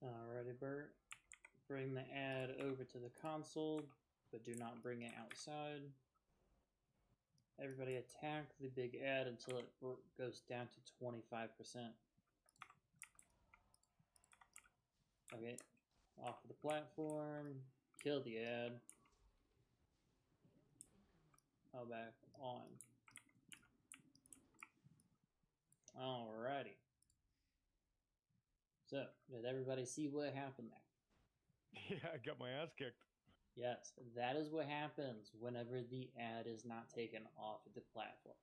Alrighty, Bert. Bring the ad over to the console, but do not bring it outside. Everybody attack the big ad until it goes down to 25%. Okay, off of the platform, kill the ad. Oh, back on. Alrighty. So, did everybody see what happened there? Yeah, I got my ass kicked. Yes, that is what happens whenever the ad is not taken off of the platform.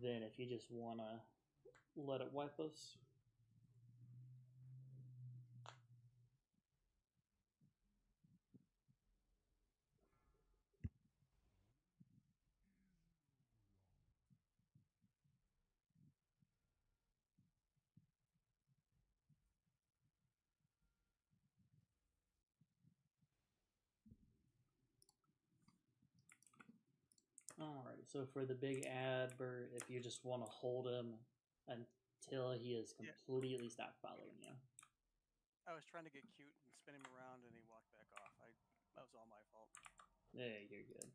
Then if you just want to let it wipe us. Alright, so for the big ad, Bert, if you just want to hold him until he has completely stopped following you. I was trying to get cute and spin him around, and he walked back off. That was all my fault. Yeah, you're good.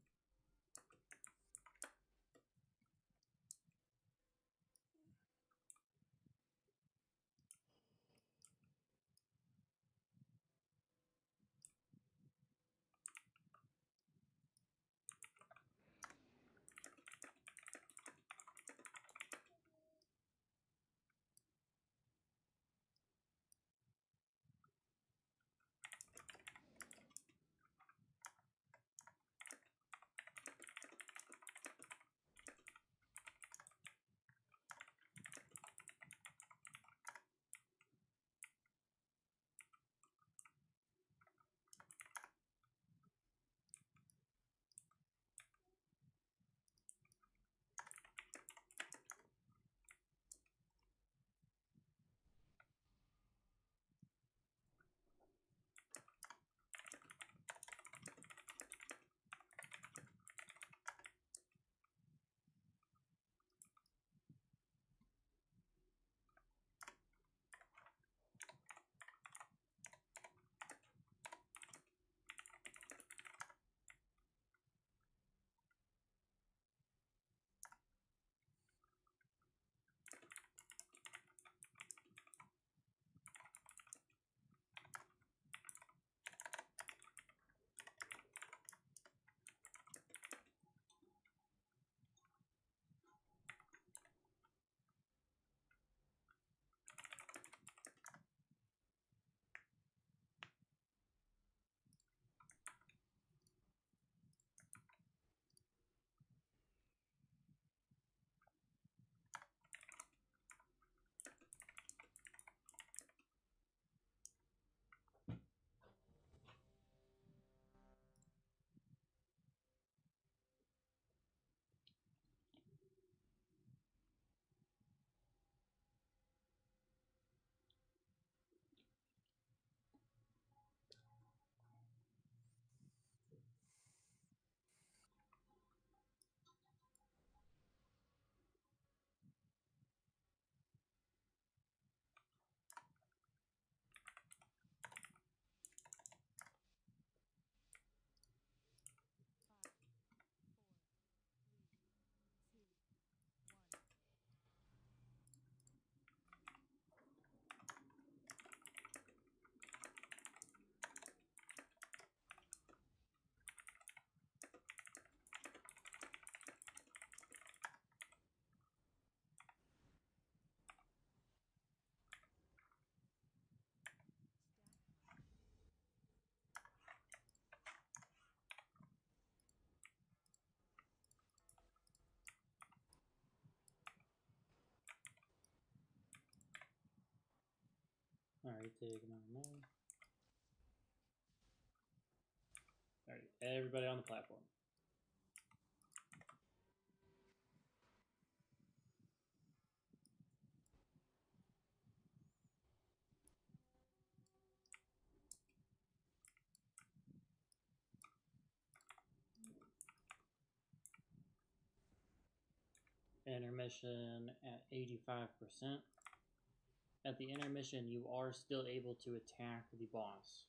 Alright, taking on there. Alright, everybody on the platform. Intermission at 85%. At the intermission, you are still able to attack the boss.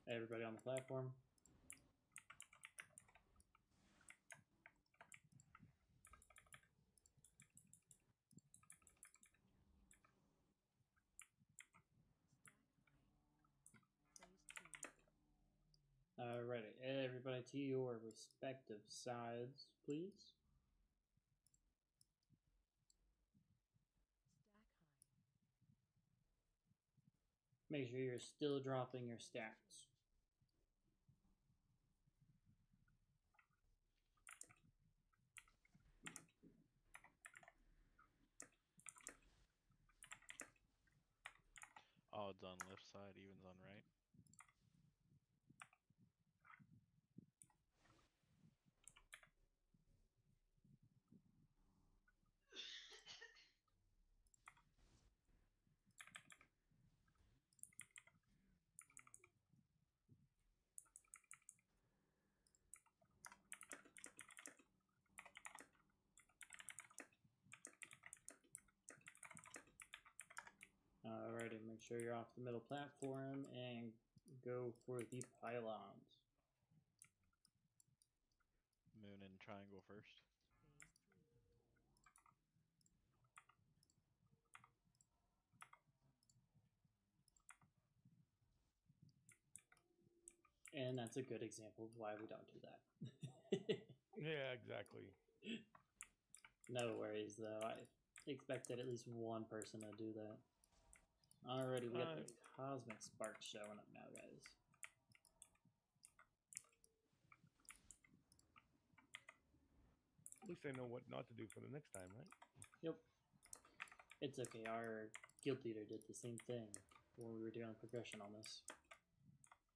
Everybody on the platform. Alrighty, everybody to your respective sides, please. Make sure you're still dropping your stacks. Odds on left side, evens on right. Alrighty, make sure you're off the middle platform and go for the pylons. Moon and triangle first. And that's a good example of why we don't do that. Yeah, exactly. No worries, though. I expected at least one person to do that. Alrighty, we got the Cosmic Spark showing up now, guys. At least I know what not to do for the next time, right? Yep. It's okay, our guild leader did the same thing when we were doing progression on this.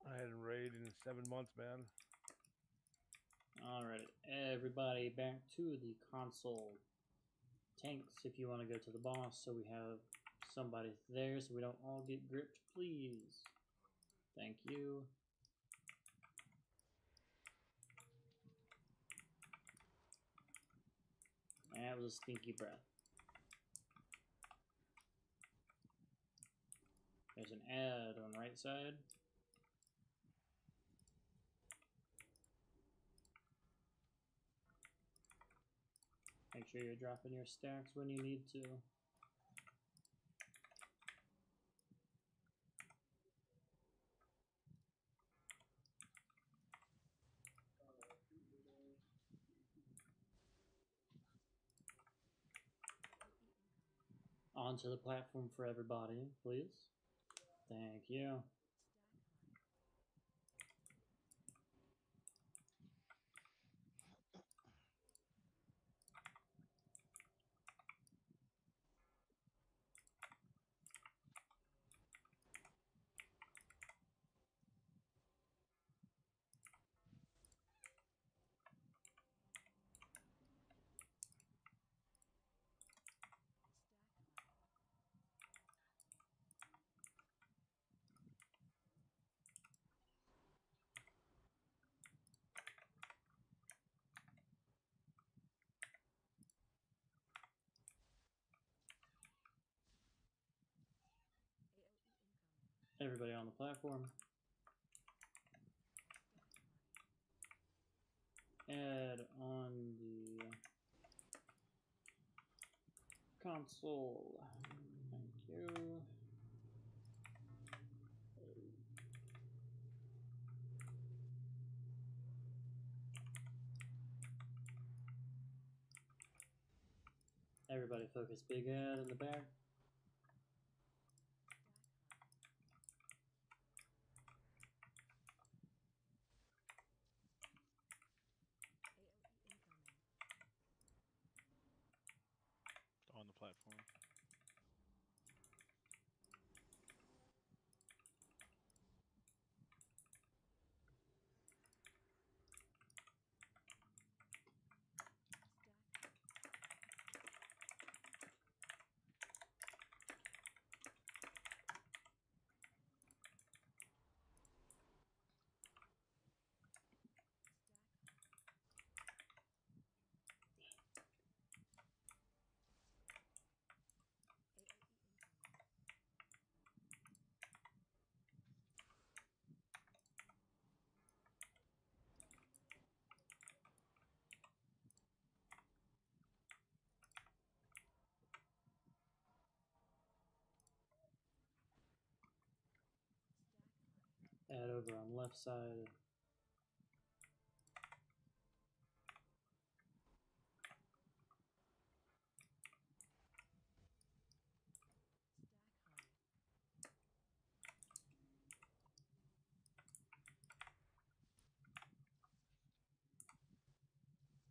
I hadn't raided in 7 months, man. Alright, everybody back to the console tanks if you want to go to the boss, so we have somebody there so we don't all get gripped, please. Thank you. That was a stinky breath. There's an ad on the right side. Make sure you're dropping your stacks when you need to. Onto the platform for everybody, please. Thank you. Everybody on the platform. Add on the console. Thank you. Everybody focus big ad in the back. Add over on left side.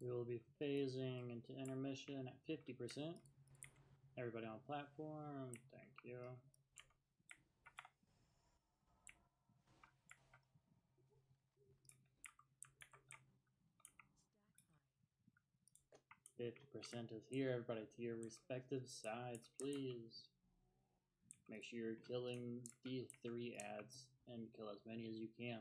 We will be phasing into intermission at 50%. Everybody on platform, thank you. Stack 50% is here. Everybody to your respective sides, please. Make sure you're killing the 3 ads and kill as many as you can.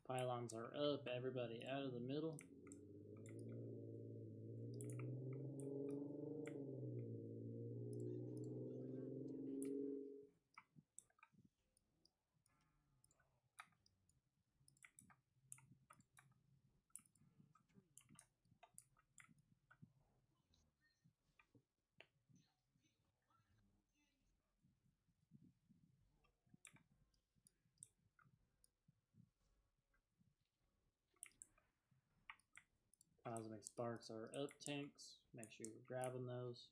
Pylons are up, everybody out of the middle. Cosmic Sparks are up, tanks. Make sure you're grabbing those.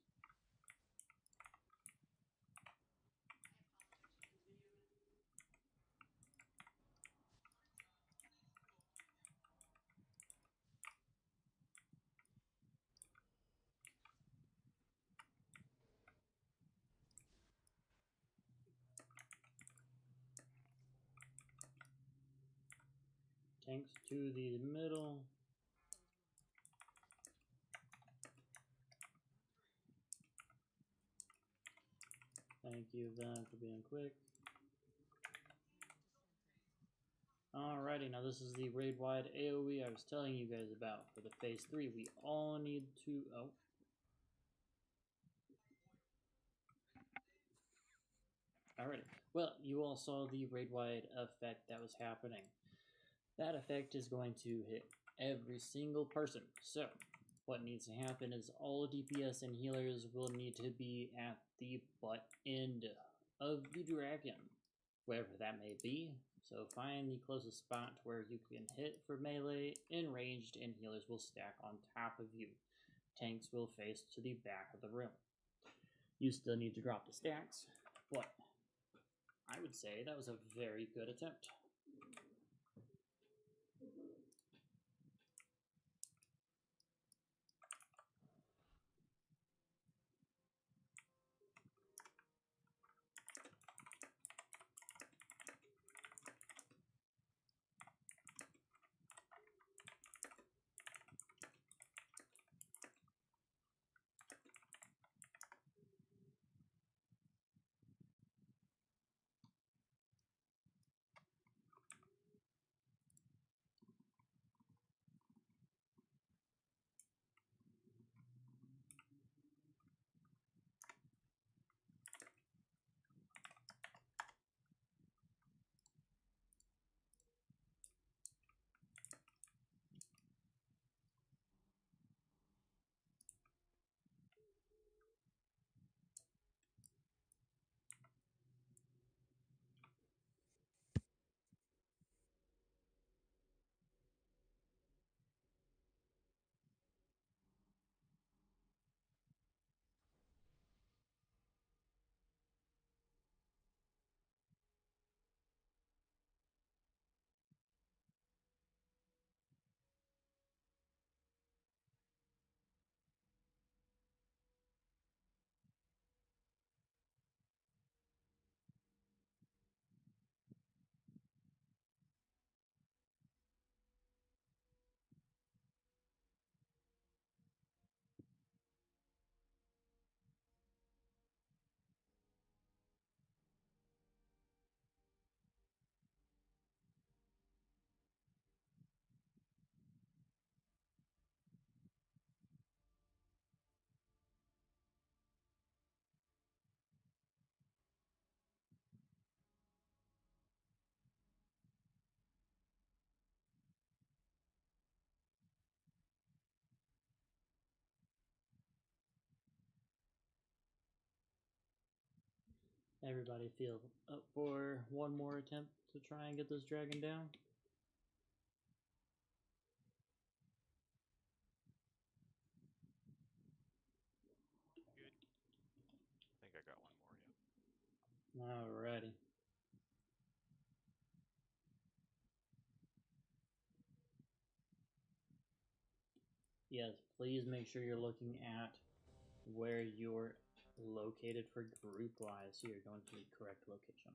Tanks to the middle. Thank you, Van, for being quick. Alrighty, now this is the raid-wide AoE I was telling you guys about. For the phase 3, we all need to... Oh. Alrighty. Well, you all saw the raid-wide effect that was happening. That effect is going to hit every single person. So, what needs to happen is all DPS and healers will need to be at the butt end of the dragon, wherever that may be. So find the closest spot where you can hit for melee, and ranged, and healers will stack on top of you. Tanks will face to the back of the room. You still need to drop the stacks, but I would say that was a very good attempt. Everybody feel up for one more attempt to try and get this dragon down? Good. I think I got one more, yeah. Alrighty. Yes, please make sure you're looking at where you're located for group wise so you're going to the correct location.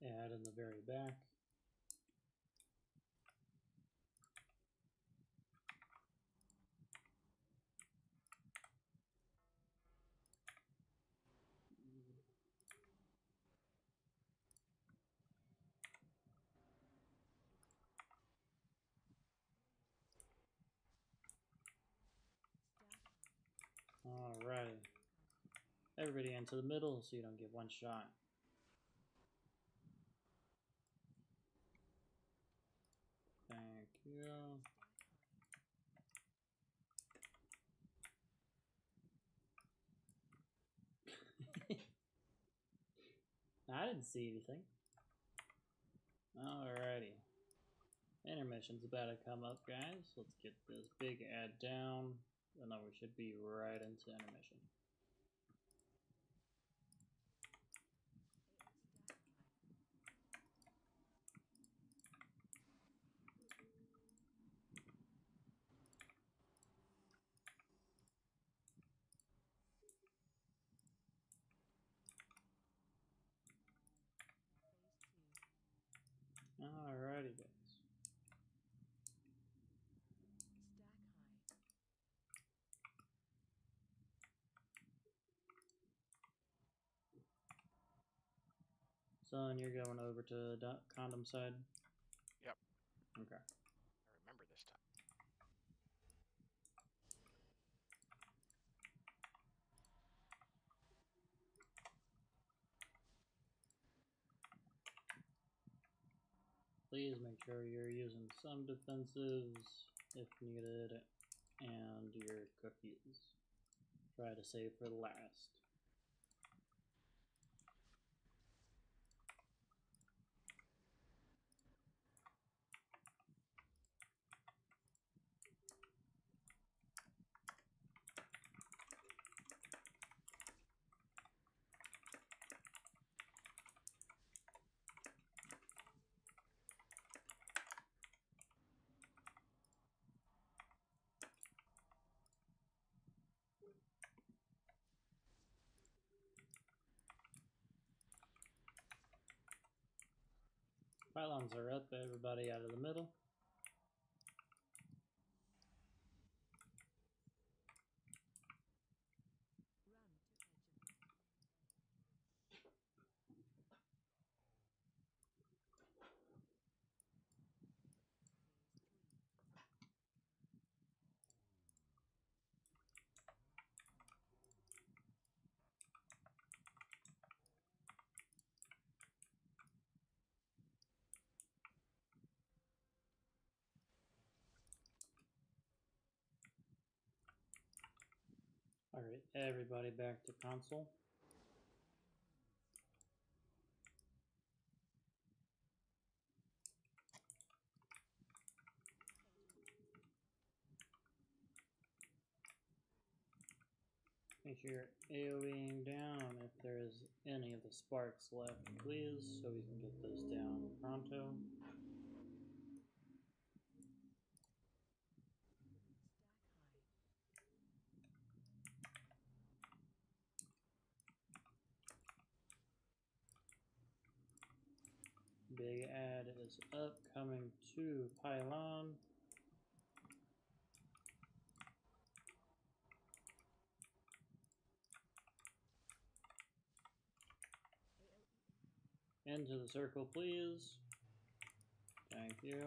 Add in the very back. Alrighty. Everybody into the middle so you don't get one shot. Thank you. I didn't see anything. Alrighty. Intermission's about to come up, guys. Let's get this big ad down, and then we should be right into intermission. Alrighty, guys. Son, you're going over to condom side? Yep. Okay. I remember this time. Please make sure you're using some defensives if needed, and your cookies. Try to save for last. Pylons are up, everybody out of the middle. Alright, everybody back to console. Make sure you're AoEing down if there's any of the sparks left, please, so we can get those down pronto. big ad is up, coming to pylon. Into the circle, please. Thank you.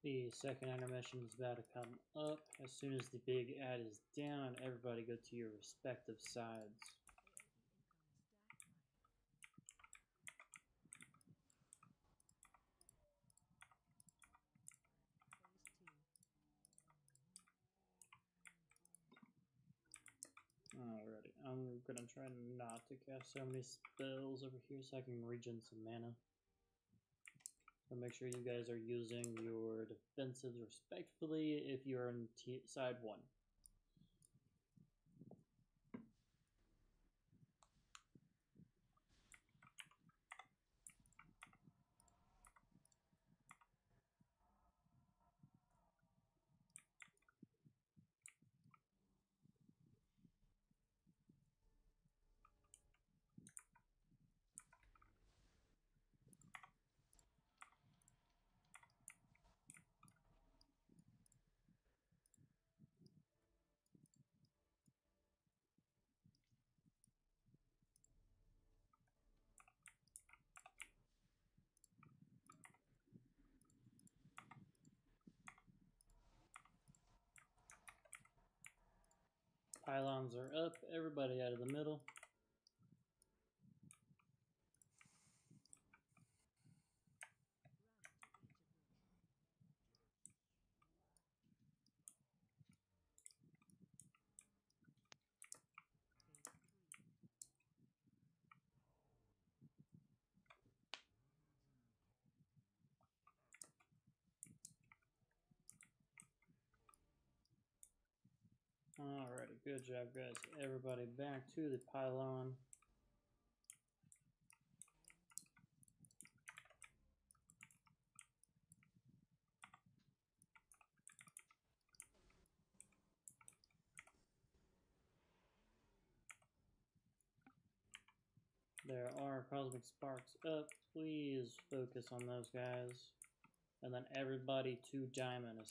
The second intermission is about to come up. As soon as the big ad is down, everybody go to your respective sides. Alrighty, I'm gonna try not to cast so many spells over here so I can regen some mana. So make sure you guys are using your defensives respectfully if you're on side 1. Pylons are up, everybody out of the middle. Alrighty, good job guys. Everybody back to the pylon. There are cosmic sparks up. Please focus on those guys. And then everybody to diamond as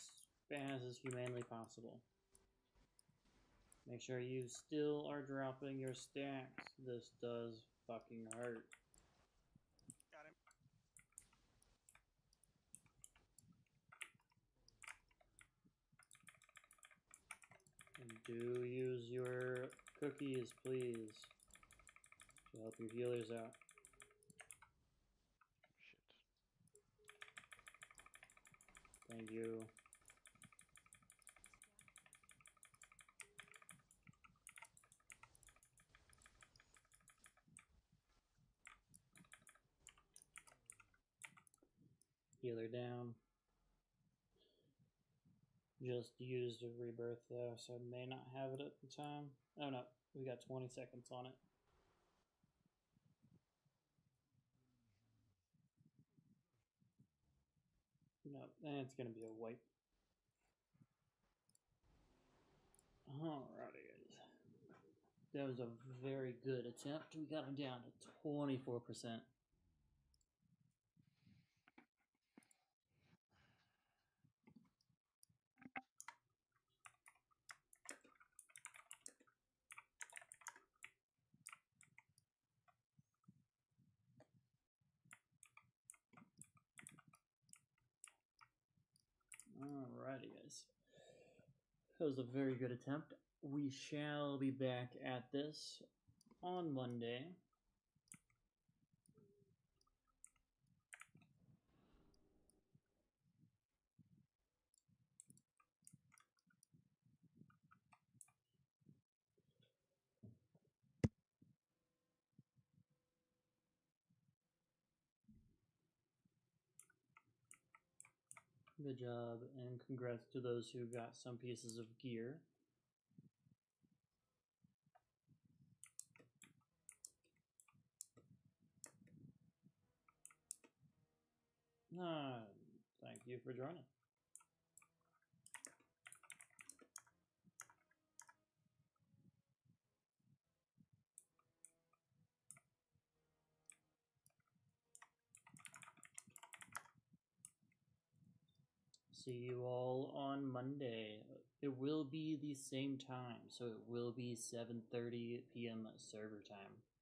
fast as humanly possible. Make sure you still are dropping your stacks. This does fucking hurt. Got him. And do use your cookies, please, to help your healers out. Shit. Thank you. Healer down. Just used a rebirth though, so I may not have it at the time. Oh no, we got 20 seconds on it. No, it's gonna be a wipe. Alrighty guys. That was a very good attempt. We got him down to 24%. Alrighty, guys. That was a very good attempt. We shall be back at this on Monday. Good job, and congrats to those who got some pieces of gear. Thank you for joining. See you all on Monday. It will be the same time, so it will be 7:30 p.m. server time.